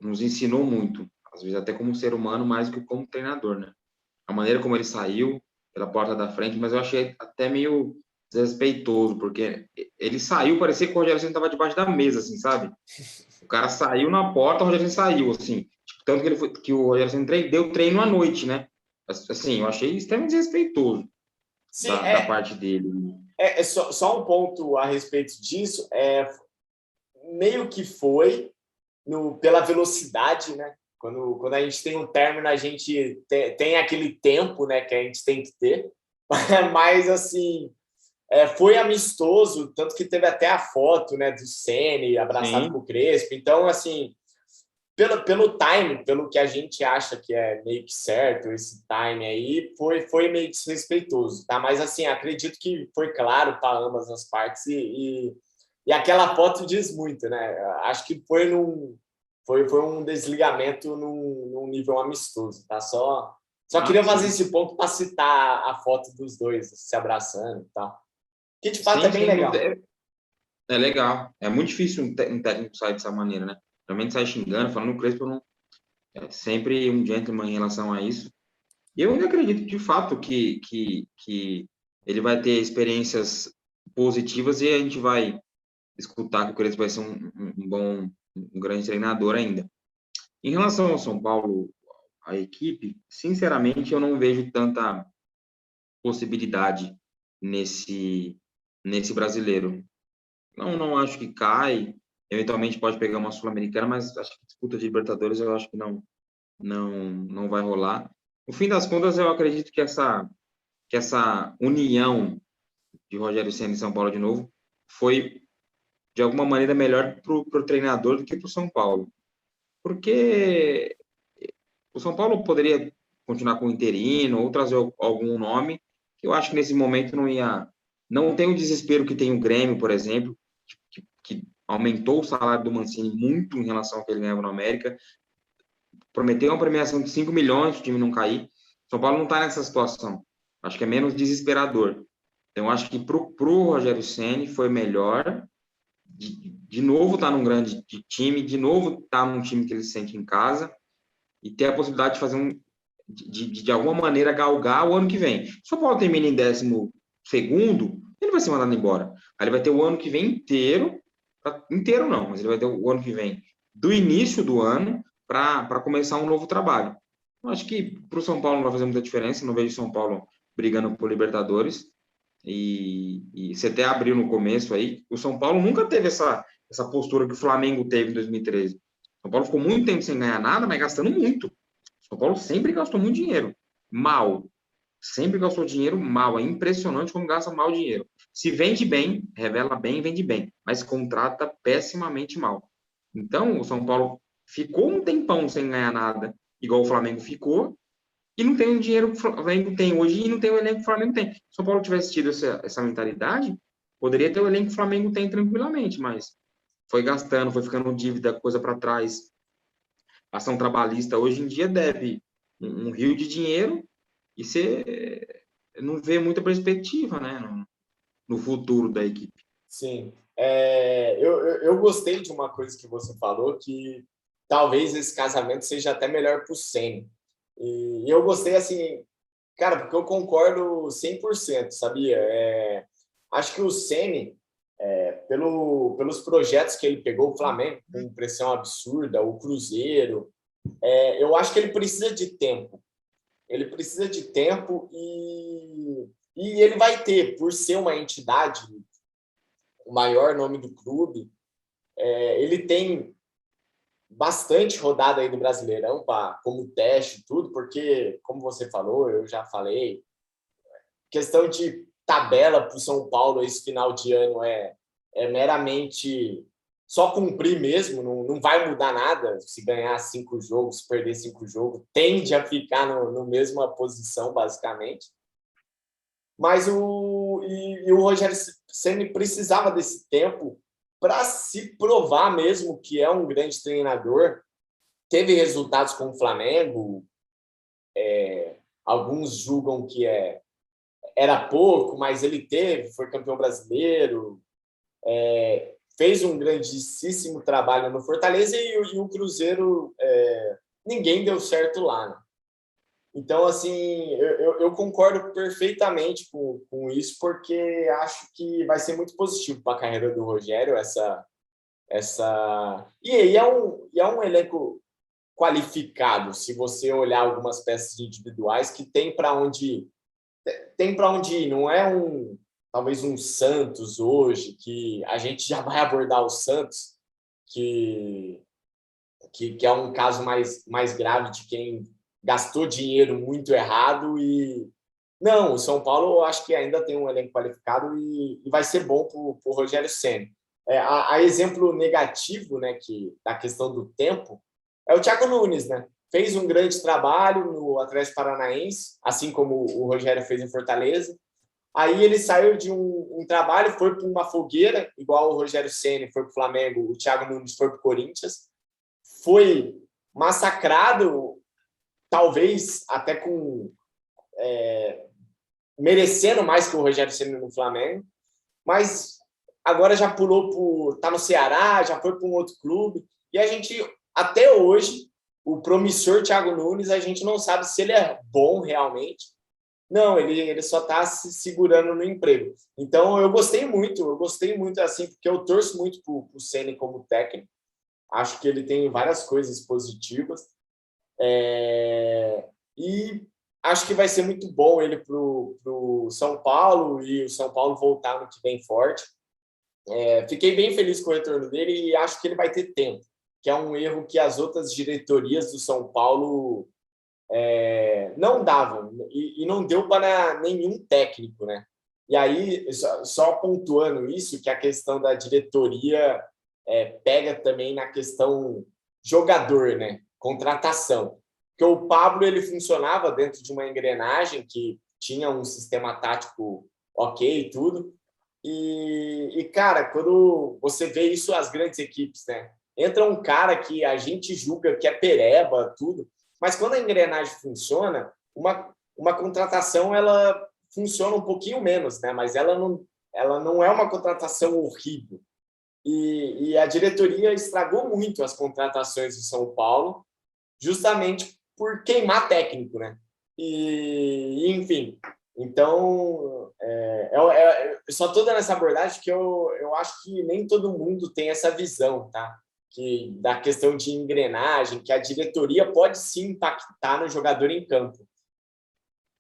nos ensinou muito, às vezes até como ser humano, mais do que como treinador, né? A maneira como ele saiu pela porta da frente, mas eu achei até meio desrespeitoso, porque ele saiu, parecia que o Rogério Ceni estava debaixo da mesa, assim, sabe? O cara saiu na porta, o Rogério Ceni saiu, assim. Tipo, tanto que o Rogério Ceni deu treino à noite, né? Assim, eu achei extremamente desrespeitoso. Sim, da parte dele. Só um ponto a respeito disso. Meio que foi pela velocidade, né? Quando a gente tem um término, a gente tem aquele tempo, né, que a gente tem que ter. Mas, assim, foi amistoso, tanto que teve até a foto, né, do Ceni abraçado com o Crespo. Então, assim, pelo time, pelo que a gente acha que é meio que certo, esse time aí, foi meio desrespeitoso, tá? Mas, assim, acredito que foi claro para ambas as partes, e aquela foto diz muito, né? Acho que foi um desligamento num nível amistoso, tá? Só queria fazer esse ponto para citar a foto dos dois se abraçando e tal. Que, de fato, é bem legal. É legal. É muito difícil um técnico sair dessa maneira, né? Realmente sai xingando, falando o Crespo não, é sempre um gentleman em relação a isso. E eu ainda acredito, de fato, que ele vai ter experiências positivas e a gente vai escutar que o Crespo vai ser um grande treinador ainda. Em relação ao São Paulo, a equipe, sinceramente, eu não vejo tanta possibilidade nesse brasileiro. Não acho que cai, eventualmente pode pegar uma Sul-Americana, mas acho que disputa de Libertadores eu acho que não vai rolar. No fim das contas, eu acredito que essa união de Rogério Ceni e São Paulo de novo foi, de alguma maneira, melhor para o treinador do que para o São Paulo. Porque o São Paulo poderia continuar com o interino ou trazer algum nome, que eu acho que nesse momento não ia... Não tem o desespero que tem o Grêmio, por exemplo, que aumentou o salário do Mancini muito em relação ao que ele ganhava no América, prometeu uma premiação de 5 milhões, o time não cair. São Paulo não está nessa situação. Acho que é menos desesperador. Então, acho que para o Rogério Ceni foi melhor de novo estar num grande time, de novo estar num time que ele se sente em casa e ter a possibilidade de fazer de alguma maneira galgar o ano que vem. Se o São Paulo termina em 12º, ele vai ser mandado embora. Aí ele vai ter o ano que vem inteiro não, mas ele vai ter o ano que vem do início do ano para começar um novo trabalho. Eu acho que para o São Paulo não vai fazer muita diferença, não vejo o São Paulo brigando por Libertadores, e você até abriu no começo aí, o São Paulo nunca teve essa postura que o Flamengo teve em 2013. O São Paulo ficou muito tempo sem ganhar nada, mas gastando muito. O São Paulo sempre gastou muito dinheiro. Mal. Sempre gastou dinheiro mal. É impressionante como gasta mal dinheiro. Se vende bem, revela bem, vende bem. Mas contrata pessimamente mal. Então, o São Paulo ficou um tempão sem ganhar nada, igual o Flamengo ficou, e não tem o dinheiro que o Flamengo tem hoje e não tem o elenco que o Flamengo tem. Se o São Paulo tivesse tido essa mentalidade, poderia ter o elenco que o Flamengo tem tranquilamente, mas foi gastando, foi ficando dívida, coisa para trás. Ação trabalhista hoje em dia deve um rio de dinheiro e você não vê muita perspectiva, né, no futuro da equipe. Sim. Eu gostei de uma coisa que você falou, que talvez esse casamento seja até melhor para o Ceni. E eu gostei, assim, cara, porque eu concordo 100%, sabia? Acho que o Ceni, pelos projetos que ele pegou, o Flamengo com pressão absurda, o Cruzeiro, eu acho que ele precisa de tempo. Ele precisa de tempo e ele vai ter, por ser uma entidade, o maior nome do clube, ele tem bastante rodada aí do Brasileirão como teste e tudo, porque, como você falou, eu já falei, questão de tabela para o São Paulo esse final de ano é meramente só cumprir mesmo, não vai mudar nada se ganhar 5 jogos, se perder 5 jogos, tende a ficar no mesma posição, basicamente. Mas o Rogério Ceni precisava desse tempo para se provar mesmo que é um grande treinador. Teve resultados com o Flamengo, alguns julgam que era pouco, mas ele foi campeão brasileiro, fez um grandíssimo trabalho no Fortaleza e o Cruzeiro, ninguém deu certo lá, né? Então, assim, eu concordo perfeitamente com isso, porque acho que vai ser muito positivo para a carreira do Rogério E é um elenco qualificado, se você olhar algumas peças individuais que tem para onde ir. Não é talvez um Santos hoje, que a gente já vai abordar o Santos, que é um caso mais grave de quem gastou dinheiro muito errado. Não, o São Paulo eu acho que ainda tem um elenco qualificado e vai ser bom para o Rogério Ceni. A exemplo negativo, né, da questão do tempo é o Thiago Nunes, né? Fez um grande trabalho no Atlético Paranaense, assim como o Rogério fez em Fortaleza. Aí ele saiu de um trabalho, foi para uma fogueira, igual o Rogério Ceni foi para o Flamengo, o Thiago Nunes foi para o Corinthians. Foi massacrado, talvez até merecendo mais que o Rogério Ceni no Flamengo, mas agora já pulou tá no Ceará, já foi para um outro clube, E a gente, até hoje, o promissor Thiago Nunes, a gente não sabe se ele é bom realmente. Não, ele só está se segurando no emprego. Então, eu gostei muito, assim, porque eu torço muito para o Ceni como técnico. Acho que ele tem várias coisas positivas. E acho que vai ser muito bom ele para o São Paulo e o São Paulo voltar no que vem forte. Fiquei bem feliz com o retorno dele e acho que ele vai ter tempo, que é um erro que as outras diretorias do São Paulo não davam e não deu para nenhum técnico, né? E aí, só pontuando isso, que a questão da diretoria pega também na questão jogador, né? Contratação. Porque o Pablo ele funcionava dentro de uma engrenagem que tinha um sistema tático ok e tudo. E, cara, quando você vê isso as grandes equipes, né? Entra um cara que a gente julga que é pereba, tudo, mas quando a engrenagem funciona, uma contratação ela funciona um pouquinho menos, né? Mas ela não é uma contratação horrível. E a diretoria estragou muito as contratações do São Paulo, justamente por queimar técnico, né? Enfim, então eu só estou dando essa abordagem que eu acho que nem todo mundo tem essa visão, tá? Que da questão de engrenagem, que a diretoria pode sim impactar no jogador em campo,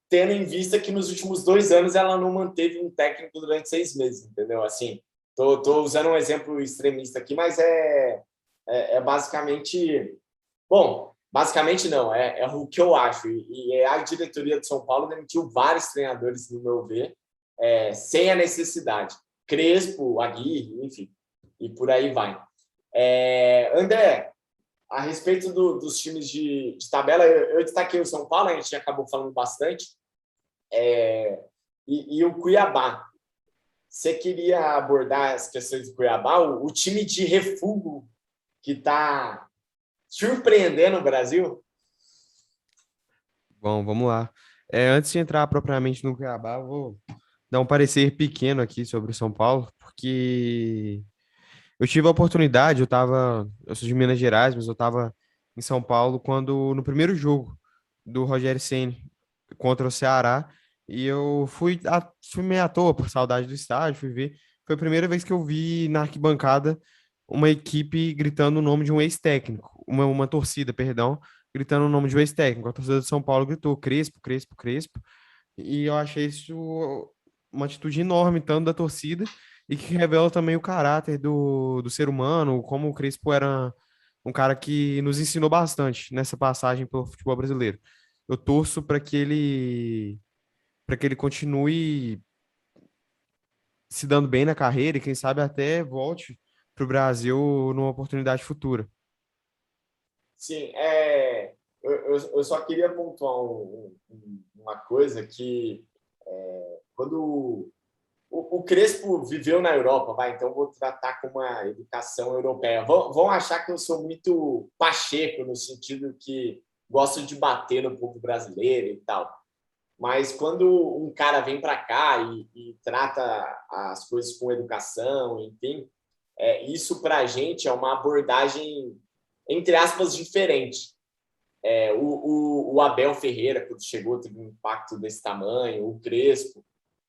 tendo em vista que nos últimos 2 anos ela não manteve um técnico durante 6 meses, entendeu? Assim, tô usando um exemplo extremista aqui, mas é basicamente... Bom, basicamente não, é o que eu acho. E a diretoria de São Paulo demitiu vários treinadores, no meu ver, sem a necessidade. Crespo, Aguirre, enfim, e por aí vai. André, a respeito dos times de tabela, eu destaquei o São Paulo, a gente acabou falando bastante, e o Cuiabá. Você queria abordar as questões do Cuiabá, o time de refúgio que está surpreendendo o Brasil? Bom, vamos lá. Antes de entrar propriamente no Cuiabá, eu vou dar um parecer pequeno aqui sobre o São Paulo, porque eu tive a oportunidade, eu sou de Minas Gerais, mas eu estava em São Paulo no primeiro jogo do Rogério Ceni contra o Ceará, e eu fui meio à toa por saudade do estádio, fui ver. Foi a primeira vez que eu vi na arquibancada uma equipe gritando o nome de um ex-técnico, uma torcida, perdão, gritando o nome de um ex-técnico. A torcida de São Paulo gritou Crespo, Crespo, Crespo, e eu achei isso uma atitude enorme, tanto da torcida, e que revela também o caráter do ser humano, como o Crespo era um cara que nos ensinou bastante nessa passagem pelo futebol brasileiro. Eu torço para que ele continue se dando bem na carreira e quem sabe até volte para o Brasil numa oportunidade futura. Sim, eu só queria pontuar uma coisa que quando o Crespo viveu na Europa, então vou tratar com uma educação europeia. Vão achar que eu sou muito pacheco, no sentido que gosto de bater no povo brasileiro e tal. Mas quando um cara vem para cá e trata as coisas com educação, enfim, isso para a gente é uma abordagem, entre aspas, diferente. O Abel Ferreira, quando chegou, teve um impacto desse tamanho, o Crespo.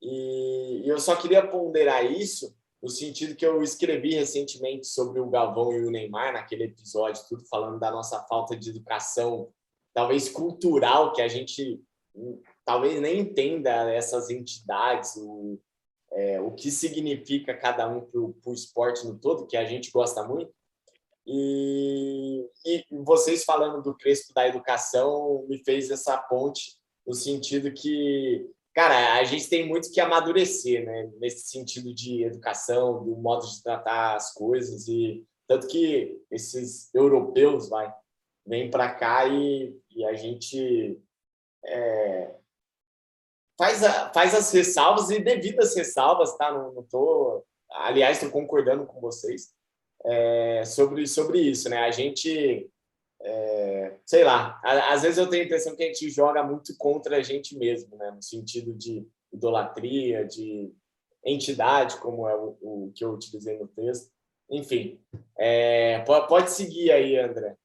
E eu só queria ponderar isso no sentido que eu escrevi recentemente sobre o Galvão e o Neymar, naquele episódio, tudo falando da nossa falta de educação, talvez cultural, que a gente talvez nem entenda essas entidades, o que significa cada um para o esporte no todo, que a gente gosta muito. E vocês falando do Crespo da educação me fez essa ponte no sentido que, cara, a gente tem muito que amadurecer, né? Nesse sentido de educação, do modo de tratar as coisas, e tanto que esses europeus vêm para cá e a gente faz as ressalvas e devidas ressalvas, tá? Não tô, aliás, estou concordando com vocês sobre isso, né? A gente, sei lá, às vezes eu tenho a impressão que a gente joga muito contra a gente mesmo, né? No sentido de idolatria, de entidade, como é o que eu utilizei no texto. enfim, pode seguir aí, André.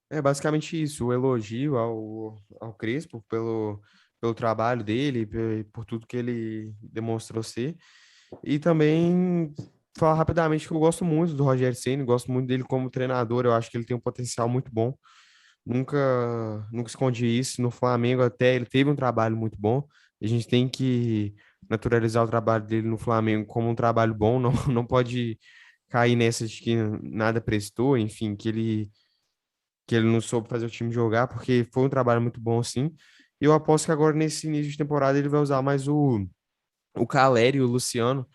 É basicamente isso, o elogio ao Crespo pelo trabalho dele, por tudo que ele demonstrou ser. E também falar rapidamente que eu gosto muito do Rogério Ceni, gosto muito dele como treinador, eu acho que ele tem um potencial muito bom. Nunca, nunca escondi isso. No Flamengo até ele teve um trabalho muito bom. A gente tem que naturalizar o trabalho dele no Flamengo como um trabalho bom, não, não pode cair nessa de que nada prestou, enfim, que ele não soube fazer o time jogar, porque foi um trabalho muito bom, sim. E eu aposto que agora, nesse início de temporada, ele vai usar mais o Caleri e o Luciano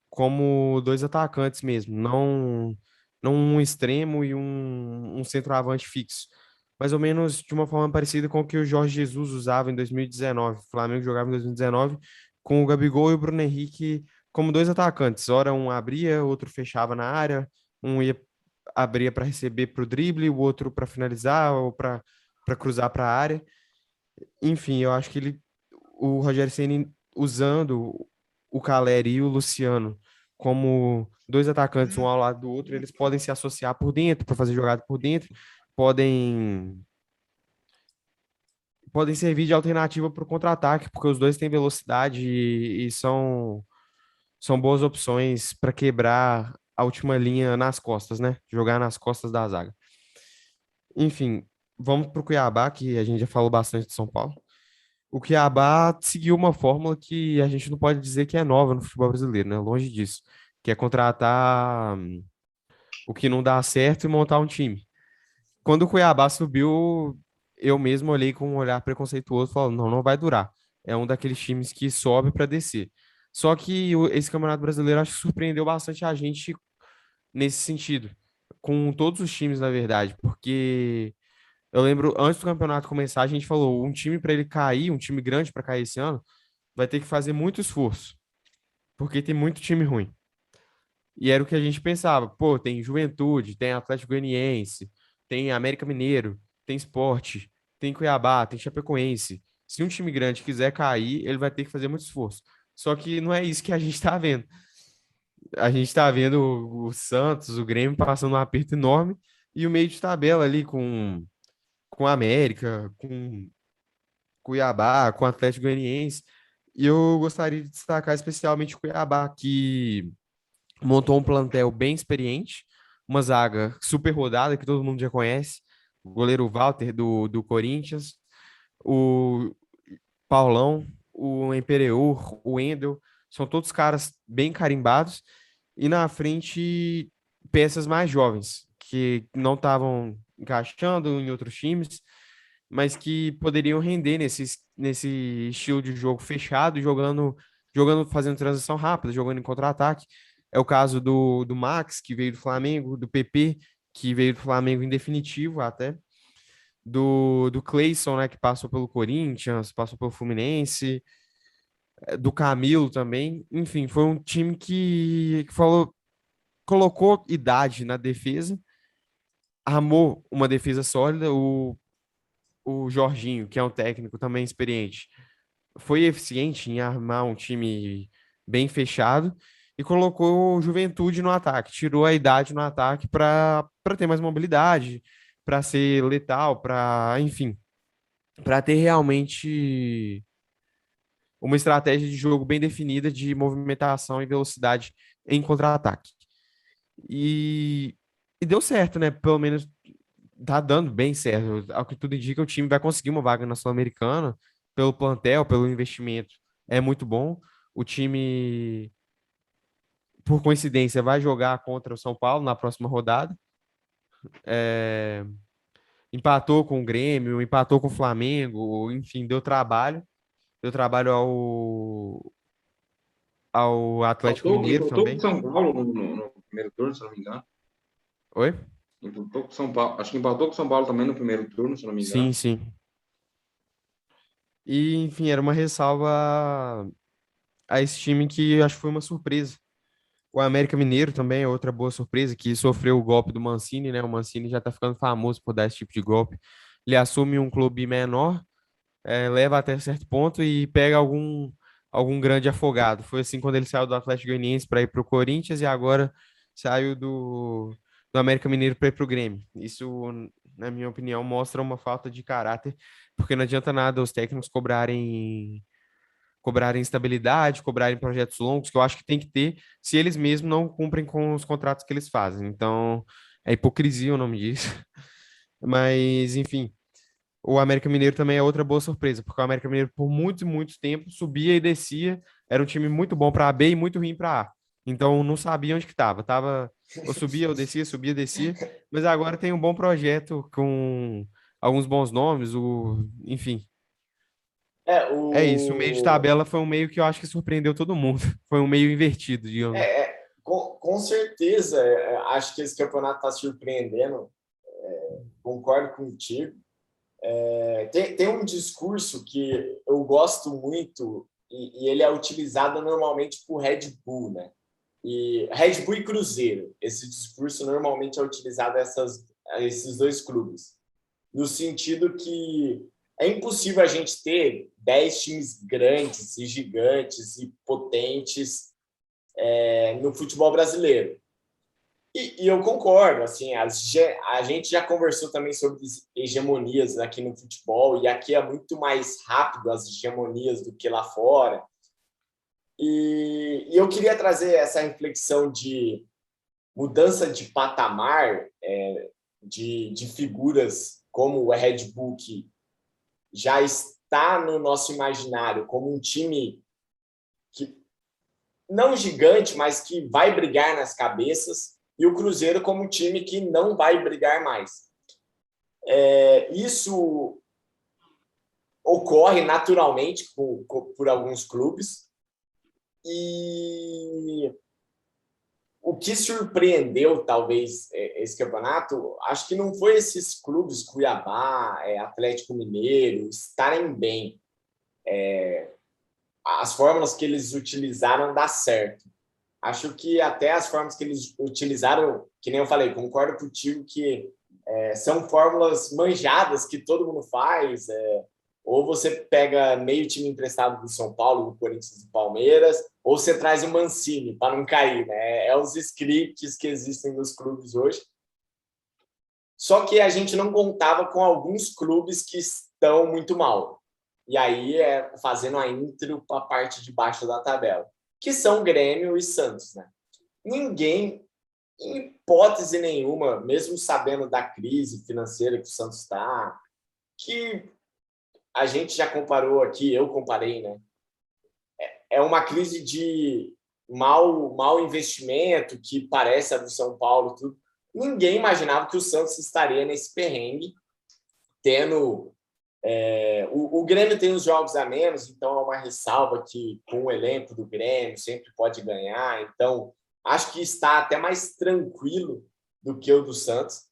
como dois atacantes mesmo, não um extremo e um centroavante fixo. Mais ou menos de uma forma parecida com o que o Jorge Jesus usava em 2019. O Flamengo jogava em 2019 com o Gabigol e o Bruno Henrique como dois atacantes. Ora um abria, outro fechava na área, um ia abria para receber para o drible, o outro para finalizar ou para cruzar para a área. Enfim, eu acho que o Rogério Ceni usando o Caleri e o Luciano como dois atacantes um ao lado do outro, eles podem se associar por dentro para fazer jogada por dentro, podem podem servir de alternativa para o contra-ataque, porque os dois têm velocidade e são boas opções para quebrar a última linha nas costas, né? Jogar nas costas da zaga. Enfim, vamos para o Cuiabá, que a gente já falou bastante de São Paulo. O Cuiabá seguiu uma fórmula que a gente não pode dizer que é nova no futebol brasileiro, né? Longe disso, que é contratar o que não dá certo e montar um time. Quando o Cuiabá subiu, eu mesmo olhei com um olhar preconceituoso, falando, não, não vai durar. É um daqueles times que sobe para descer. Só que esse Campeonato Brasileiro acho que surpreendeu bastante a gente nesse sentido, com todos os times, na verdade, porque eu lembro, antes do campeonato começar, a gente falou, um time para ele cair, um time grande para cair esse ano, vai ter que fazer muito esforço, porque tem muito time ruim. E era o que a gente pensava, pô, tem Juventude, tem Atlético Goianiense, tem América Mineiro, tem Sport, tem Cuiabá, tem Chapecoense. Se um time grande quiser cair, ele vai ter que fazer muito esforço. Só que não é isso que a gente está vendo. A gente está vendo o Santos, o Grêmio passando um aperto enorme e o meio de tabela ali com a América, com Cuiabá, com o Atlético Goianiense. E eu gostaria de destacar especialmente o Cuiabá, que montou um plantel bem experiente, uma zaga super rodada, que todo mundo já conhece, o goleiro Walter do Corinthians, o Paulão, o Empereur, o Wendel, são todos caras bem carimbados, e na frente peças mais jovens, que não estavam encaixando em outros times, mas que poderiam render nesse estilo de jogo fechado, fazendo transição rápida, jogando em contra-ataque. É o caso do Max, que veio do Flamengo, do PP, que veio do Flamengo em definitivo até, do Cleison, né, que passou pelo Corinthians, passou pelo Fluminense, do Camilo também. Enfim, foi um time que colocou idade na defesa, armou uma defesa sólida. O Jorginho, que é um técnico também experiente, foi eficiente em armar um time bem fechado e colocou Juventude no ataque, tirou a idade no ataque para ter mais mobilidade, para ser letal, enfim, para ter realmente uma estratégia de jogo bem definida de movimentação e velocidade em contra-ataque. E, e deu certo, né? Pelo menos tá dando bem certo. Ao que tudo indica, o time vai conseguir uma vaga na Sul-Americana pelo plantel, pelo investimento. É muito bom. O time, por coincidência, vai jogar contra o São Paulo na próxima rodada. É, empatou com o Grêmio, empatou com o Flamengo, enfim, deu trabalho. Deu trabalho ao Atlético Mineiro Empatou com também. São Paulo no primeiro turno, se não me engano. Oi? Empatou com São Paulo. Acho que empatou com São Paulo também no primeiro turno, se não me Sim, engano. sim. E, enfim, era uma ressalva a esse time que eu acho que foi uma surpresa. O América Mineiro também é outra boa surpresa, que sofreu o golpe do Mancini, né? O Mancini já tá ficando famoso por dar esse tipo de golpe. Ele assume um clube menor, leva até certo ponto e pega algum grande afogado. Foi assim quando ele saiu do Atlético Goianiense para ir para o Corinthians e agora saiu do América Mineiro para ir para o Grêmio. Isso, na minha opinião, mostra uma falta de caráter, porque não adianta nada os técnicos cobrarem estabilidade, cobrarem projetos longos, que eu acho que tem que ter, se eles mesmos não cumprem com os contratos que eles fazem. Então, é hipocrisia o nome disso. Mas, enfim, o América Mineiro também é outra boa surpresa, porque o América Mineiro, por muito, muito tempo, subia e descia, era um time muito bom para a B e muito ruim para A. Então, não sabia onde que estava. Ou subia, descia, mas agora tem um bom projeto com alguns bons nomes, enfim. É, É isso, o meio de tabela foi um meio que eu acho que surpreendeu todo mundo. Foi um meio invertido, digamos. com certeza, acho que esse campeonato está surpreendendo, concordo contigo. Tem um discurso que eu gosto muito e ele é utilizado normalmente por Red Bull, né? E Red Bull e Cruzeiro. Esse discurso normalmente é utilizado a esses dois clubes, no sentido que é impossível a gente ter 10 times grandes e gigantes e potentes no futebol brasileiro. E eu concordo, assim, a gente já conversou também sobre hegemonias aqui no futebol, e aqui é muito mais rápido as hegemonias do que lá fora. E eu queria trazer essa reflexão de mudança de patamar de figuras como o Red Bull, que já está no nosso imaginário como um time que não gigante, mas que vai brigar nas cabeças, e o Cruzeiro como um time que não vai brigar mais. Isso ocorre naturalmente por alguns clubes, e o que surpreendeu, talvez, esse campeonato, acho que não foi esses clubes, Cuiabá, Atlético Mineiro, estarem bem. As fórmulas que eles utilizaram dá certo. Acho que até as fórmulas que eles utilizaram, que nem eu falei, concordo contigo que são fórmulas manjadas que todo mundo faz. Ou você pega meio time emprestado do São Paulo, do Corinthians e do Palmeiras, ou você traz o Mancini para não cair, né? Os scripts que existem nos clubes hoje. Só que a gente não contava com alguns clubes que estão muito mal. E aí fazendo a intro para a parte de baixo da tabela, que são Grêmio e Santos, né? Ninguém, em hipótese nenhuma, mesmo sabendo da crise financeira que o Santos está, que a gente já comparou aqui, eu comparei, né? É uma crise de mau investimento, que parece a do São Paulo, tudo. Ninguém imaginava que o Santos estaria nesse perrengue, tendo... o Grêmio tem os jogos a menos, então é uma ressalva que com o elenco do Grêmio sempre pode ganhar, então acho que está até mais tranquilo do que o do Santos,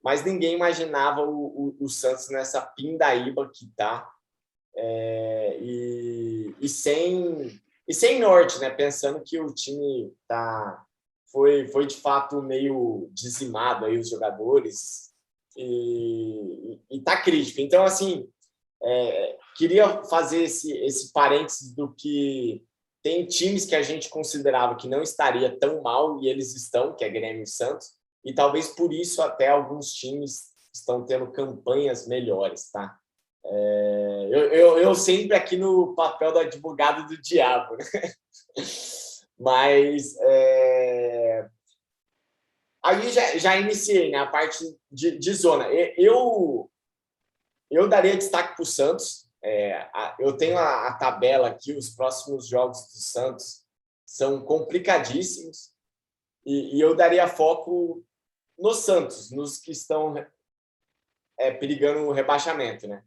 mas ninguém imaginava o Santos nessa pindaíba que está, e sem norte, né? Pensando que o time foi de fato meio dizimado aí, os jogadores, e tá crítico. Então, assim, queria fazer esse parênteses do que tem times que a gente considerava que não estaria tão mal e eles estão, que é Grêmio e Santos, e talvez por isso até alguns times estão tendo campanhas melhores, tá? Eu sempre aqui no papel do advogado do diabo, né? Mas aí já iniciei, né, a parte de zona. Eu daria destaque para o Santos. Eu tenho a tabela aqui, os próximos jogos do Santos são complicadíssimos, e eu daria foco no Santos, nos que estão perigando o rebaixamento, né?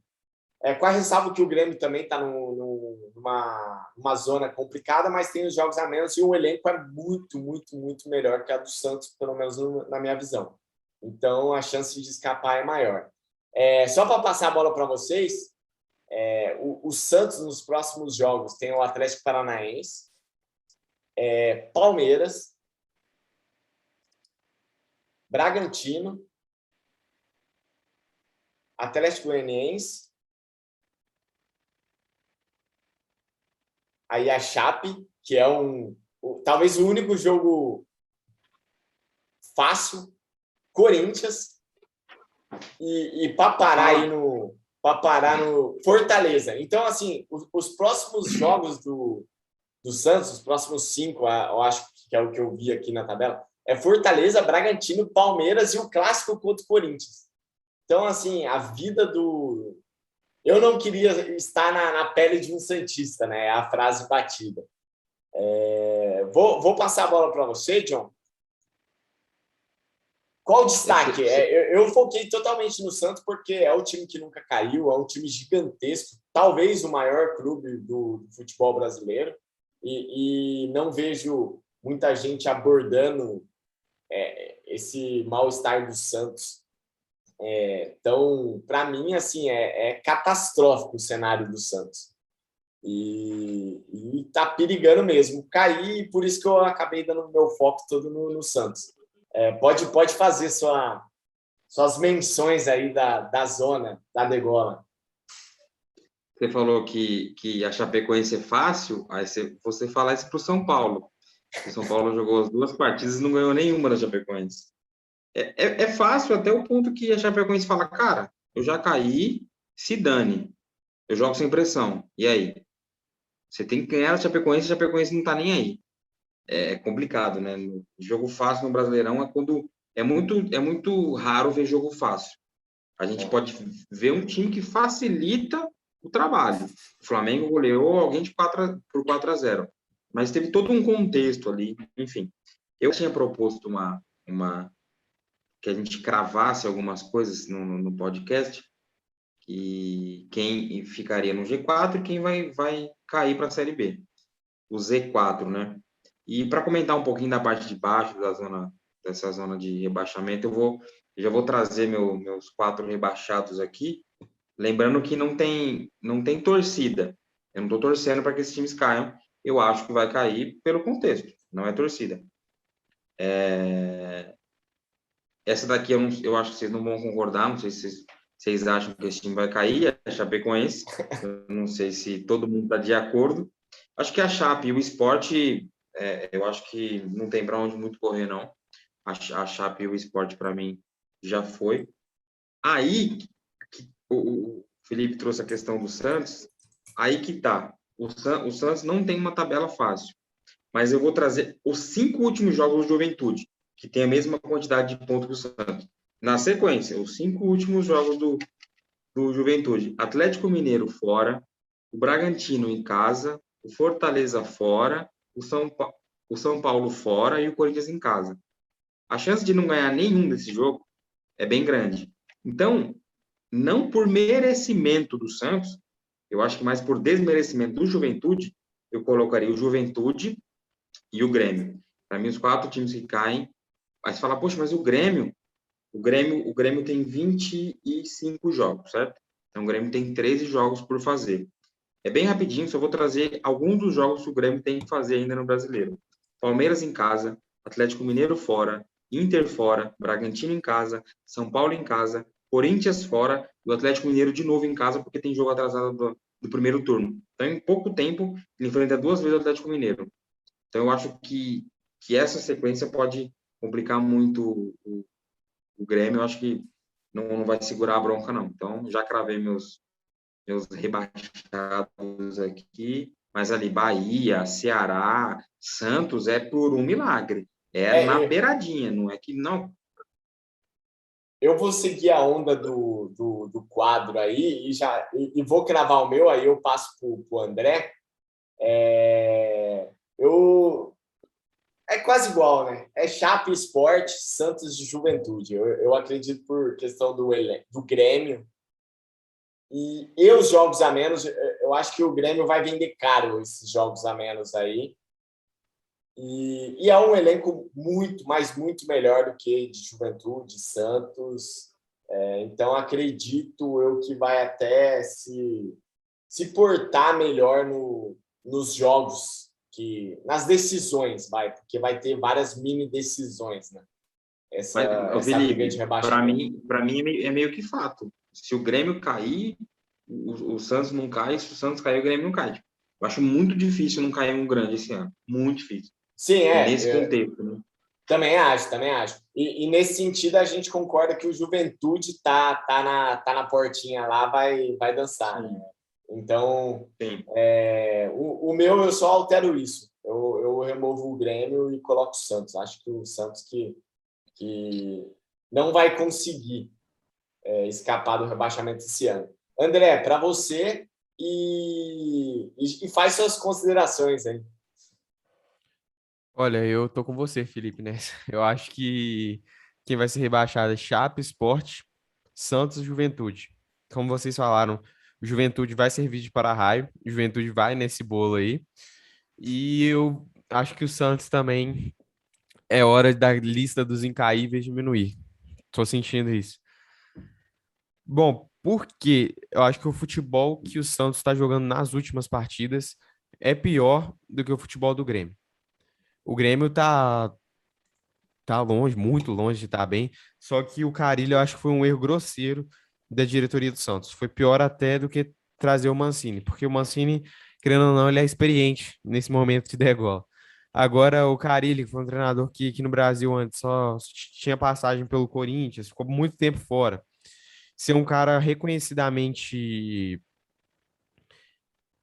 Com a ressalva que o Grêmio também está numa zona complicada, mas tem os jogos a menos e o elenco é muito, muito, muito melhor que a do Santos, pelo menos na minha visão. Então, a chance de escapar é maior. Só para passar a bola para vocês, o Santos, nos próximos jogos, tem o Atlético Paranaense, Palmeiras, Bragantino, Atlético Goianiense, aí a Chape, que é talvez o único jogo fácil, Corinthians, e para parar no Fortaleza. Então, assim, os próximos jogos do Santos, os próximos 5, eu acho que é o que eu vi aqui na tabela, é Fortaleza, Bragantino, Palmeiras e o clássico contra o Corinthians. Então, assim, a vida do... Eu não queria estar na pele de um santista, né? É a frase batida. Vou passar a bola para você, John. Qual o destaque? Eu foquei totalmente no Santos porque é o time que nunca caiu, é um time gigantesco, talvez o maior clube do futebol brasileiro, e não vejo muita gente abordando esse mal-estar do Santos. Então, para mim, assim, é catastrófico o cenário do Santos. E tá perigando mesmo cair, por isso que eu acabei dando meu foco todo no Santos. Pode fazer suas menções aí da zona da degola. Você falou que a Chapecoense é fácil, aí você fala isso para o São Paulo. O São Paulo jogou as 2 partidas e não ganhou nenhuma da Chapecoense. É fácil até o ponto que a Chapecoense fala, cara, eu já caí, se dane. Eu jogo sem pressão. E aí? Você tem que ganhar a Chapecoense não está nem aí. É complicado, né? Jogo fácil no Brasileirão é quando... É muito raro ver jogo fácil. A gente pode ver um time que facilita o trabalho. O Flamengo goleou alguém por 4-0. Mas teve todo um contexto ali. Enfim, eu tinha proposto que a gente cravasse algumas coisas no podcast, que quem ficaria no G4 e quem vai cair para a Série B. O Z4, né? E para comentar um pouquinho da parte de baixo dessa zona de rebaixamento, eu já vou trazer meus 4 rebaixados aqui, lembrando que não tem torcida. Eu não estou torcendo para que esses times caiam. Eu acho que vai cair pelo contexto, não é torcida. Essa daqui eu acho que vocês não vão concordar, não sei se vocês acham que esse time vai cair, a Chapecoense. Eu não sei se todo mundo está de acordo. Acho que a Chape e o Sport, eu acho que não tem para onde muito correr, não. A Chape e o Sport, para mim, já foi. Aí, o Felipe trouxe a questão do Santos, aí que tá. O Santos não tem uma tabela fácil, mas eu vou trazer os 5 últimos jogos do Juventude, que tem a mesma quantidade de pontos que o Santos. Na sequência, os 5 últimos jogos do Juventude. Atlético Mineiro fora, o Bragantino em casa, o Fortaleza fora, o São Paulo fora e o Corinthians em casa. A chance de não ganhar nenhum desse jogo é bem grande. Então, não por merecimento do Santos, eu acho que mais por desmerecimento do Juventude, eu colocaria o Juventude e o Grêmio. Para mim, os 4 times que caem. Aí você fala, poxa, mas o Grêmio tem 25 jogos, certo? Então, o Grêmio tem 13 jogos por fazer. É bem rapidinho, só vou trazer alguns dos jogos que o Grêmio tem que fazer ainda no Brasileiro. Palmeiras em casa, Atlético Mineiro fora, Inter fora, Bragantino em casa, São Paulo em casa, Corinthians fora e o Atlético Mineiro de novo em casa, porque tem jogo atrasado do primeiro turno. Então, em pouco tempo, ele enfrenta 2 vezes o Atlético Mineiro. Então, eu acho que essa sequência pode complicar muito o Grêmio. Eu acho que não vai segurar a bronca, não. Então, já cravei meus rebaixados aqui, mas ali Bahia, Ceará, Santos é por um milagre. Na beiradinha, não é que não. Eu vou seguir a onda do quadro aí e vou cravar o meu, aí eu passo para o André. É quase igual, né? É Chape, Sport, Santos de Juventude. Eu acredito por questão do Grêmio. E os jogos a menos, eu acho que o Grêmio vai vender caro esses jogos a menos aí. E é um elenco muito, mas muito melhor do que de Juventude, Santos. Então, acredito eu que vai até se portar melhor nos jogos, nas decisões, porque vai ter várias mini decisões, né? Essa briga de rebaixamento. Para mim é meio que fato. Se o Grêmio cair, o Santos não cai. Se o Santos cair, o Grêmio não cai. Eu acho muito difícil não cair um grande esse ano. Muito difícil. Sim, Nesse contexto, né? Também acho. E nesse sentido, a gente concorda que o Juventude tá na portinha lá, vai dançar, né? Então, o meu, eu só altero isso. Eu removo o Grêmio e coloco o Santos. Acho que o Santos que não vai conseguir escapar do rebaixamento esse ano. André, para você e faz suas considerações aí. Olha, eu tô com você, Felipe, né? Eu acho que quem vai ser rebaixado é Chape, Sport, Santos e Juventude. Como vocês falaram, o Juventude vai servir de para-raio, o Juventude vai nesse bolo aí. E eu acho que o Santos também é hora da lista dos incaíveis diminuir. Tô sentindo isso. Bom, porque eu acho que o futebol que o Santos está jogando nas últimas partidas é pior do que o futebol do Grêmio. O Grêmio tá longe, muito longe de estar bem, só que o Carille eu acho que foi um erro grosseiro da diretoria do Santos. Foi pior até do que trazer o Mancini, porque o Mancini, querendo ou não, ele é experiente nesse momento de degola. Agora, o Carille, que foi um treinador que aqui no Brasil antes só tinha passagem pelo Corinthians, ficou muito tempo fora. Ser um cara reconhecidamente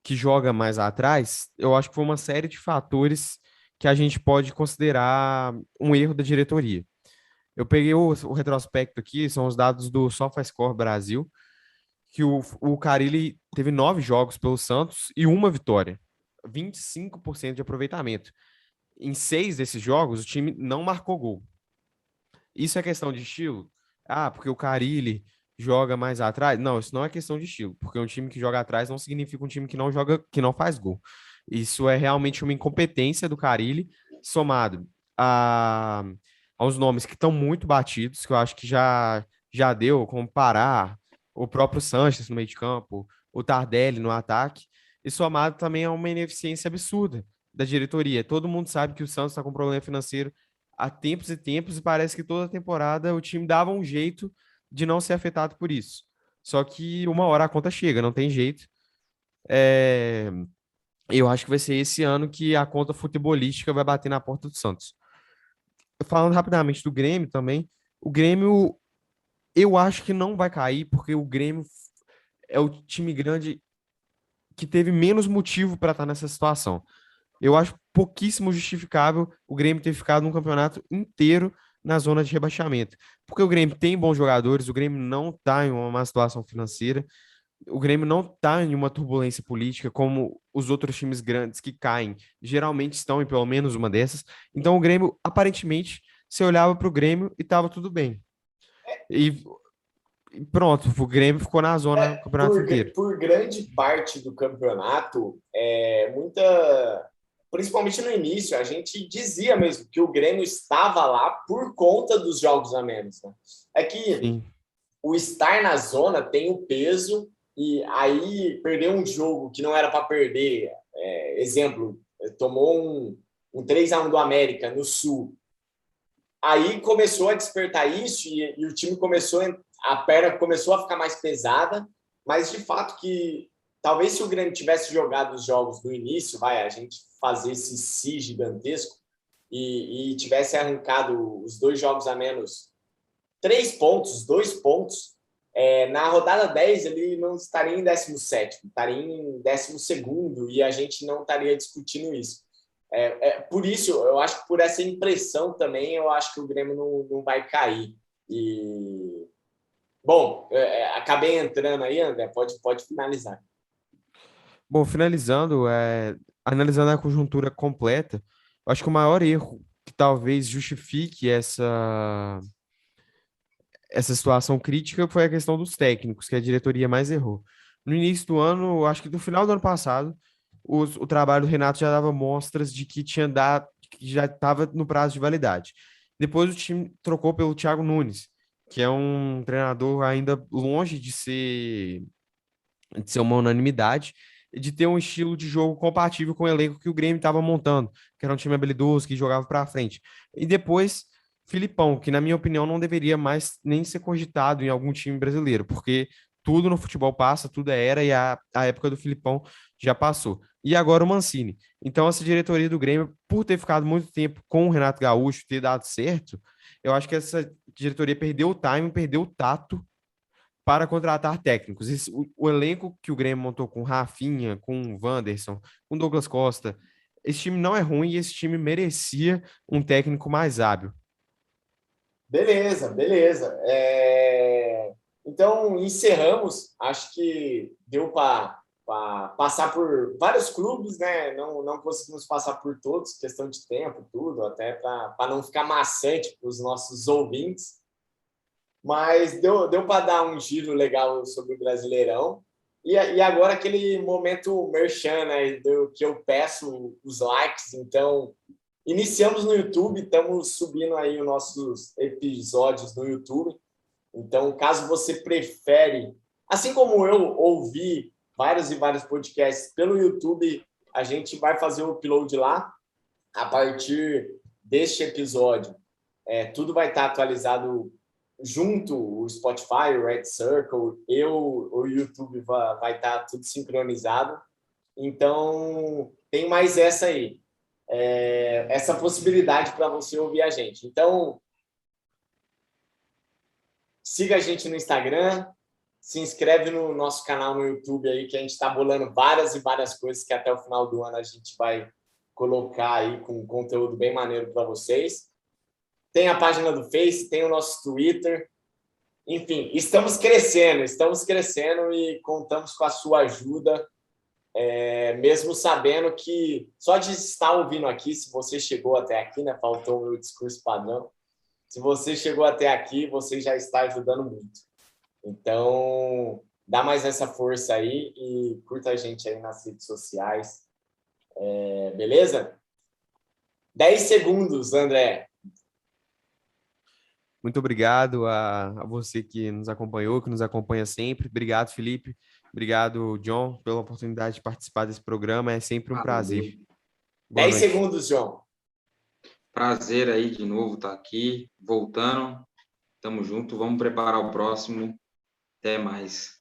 que joga mais atrás, eu acho que foi uma série de fatores que a gente pode considerar um erro da diretoria. Eu peguei o retrospecto aqui, são os dados do SofaScore Brasil, que o Carille teve 9 jogos pelo Santos e uma vitória, 25% de aproveitamento. Em 6 desses jogos, o time não marcou gol. Isso é questão de estilo? Ah, porque o Carille joga mais atrás? Não, isso não é questão de estilo, porque um time que joga atrás não significa um time que não joga, que não faz gol. Isso é realmente uma incompetência do Carille, somado a, aos nomes que estão muito batidos, que eu acho que já deu, como Pará, o próprio Sanches no meio de campo, o Tardelli no ataque, e somado também a uma ineficiência absurda da diretoria. Todo mundo sabe que o Santos está com problema financeiro há tempos e tempos, e parece que toda temporada o time dava um jeito de não ser afetado por isso. Só que uma hora a conta chega, não tem jeito. É, eu acho que vai ser esse ano que a conta futebolística vai bater na porta do Santos. Falando rapidamente do Grêmio também, o Grêmio eu acho que não vai cair, porque o Grêmio é o time grande que teve menos motivo para estar nessa situação. Eu acho pouquíssimo justificável o Grêmio ter ficado um campeonato inteiro na zona de rebaixamento. Porque o Grêmio tem bons jogadores, o Grêmio não está em uma má situação financeira, o Grêmio não está em uma turbulência política como os outros times grandes que caem geralmente estão em pelo menos uma dessas. Então o Grêmio, aparentemente, você olhava para o Grêmio e estava tudo bem. E pronto, o Grêmio ficou na zona o campeonato inteiro. Por grande parte do campeonato, principalmente no início, a gente dizia mesmo que o Grêmio estava lá por conta dos jogos a menos, né? É que Sim. o estar na zona tem o peso, e aí perder um jogo que não era para perder, exemplo, tomou um 3-1 do América no Sul. Aí começou a despertar isso e o time a perna começou a ficar mais pesada, mas de fato que talvez se o Grêmio tivesse jogado os jogos do início, a gente fazer esse si gigantesco e tivesse arrancado os 2 jogos a menos, 3 pontos, 2 pontos, na rodada 10 ele não estaria em 17º, estaria em 12º e a gente não estaria discutindo isso. Por isso, eu acho que por essa impressão também, eu acho que o Grêmio não vai cair. E, bom, acabei entrando aí, André, pode finalizar. Bom, finalizando, analisando a conjuntura completa, eu acho que o maior erro que talvez justifique essa situação crítica foi a questão dos técnicos, que a diretoria mais errou. No início do ano, acho que no final do ano passado, o trabalho do Renato já dava mostras de que que já estava no prazo de validade. Depois o time trocou pelo Thiago Nunes, que é um treinador ainda longe de ser uma unanimidade, e de ter um estilo de jogo compatível com o elenco que o Grêmio estava montando, que era um time habilidoso, que jogava para frente. E depois, Filipão, que na minha opinião não deveria mais nem ser cogitado em algum time brasileiro, porque tudo no futebol passa, tudo é era, e a época do Filipão já passou. E agora o Mancini. Então, essa diretoria do Grêmio, por ter ficado muito tempo com o Renato Gaúcho, ter dado certo, eu acho que essa diretoria perdeu o time, perdeu o tato para contratar técnicos. O elenco que o Grêmio montou com Rafinha, com o Wanderson, com Douglas Costa, esse time não é ruim e esse time merecia um técnico mais hábil. Beleza, beleza. Então, encerramos. Acho que deu para passar por vários clubes, né? Não conseguimos passar por todos, questão de tempo, tudo, até para não ficar maçante para os nossos ouvintes. Mas deu para dar um giro legal sobre o Brasileirão. E agora aquele momento merchan, né? Que eu peço os likes. Então, iniciamos no YouTube, estamos subindo aí os nossos episódios no YouTube. Então, caso você prefere, assim como eu ouvi vários e vários podcasts pelo YouTube, a gente vai fazer o upload lá a partir deste episódio. Tudo vai estar atualizado junto, o Spotify, o Red Circle, o YouTube vai estar tudo sincronizado. Então, tem mais essa aí. Essa possibilidade para você ouvir a gente. Então, siga a gente no Instagram, se inscreve no nosso canal no YouTube aí, que a gente está bolando várias e várias coisas que até o final do ano a gente vai colocar aí com conteúdo bem maneiro para vocês. Tem a página do Face, tem o nosso Twitter. Enfim, estamos crescendo e contamos com a sua ajuda, mesmo sabendo que só de estar ouvindo aqui, se você chegou até aqui, né? Faltou o meu discurso padrão. Se você chegou até aqui, você já está ajudando muito. Então, dá mais essa força aí e curta a gente aí nas redes sociais. Beleza? 10 segundos, André. Muito obrigado a você que nos acompanhou, que nos acompanha sempre. Obrigado, Felipe. Obrigado, John, pela oportunidade de participar desse programa. É sempre um prazer. 10 segundos, John. Prazer aí de novo estar aqui, voltando. Tamo junto, vamos preparar o próximo. Até mais.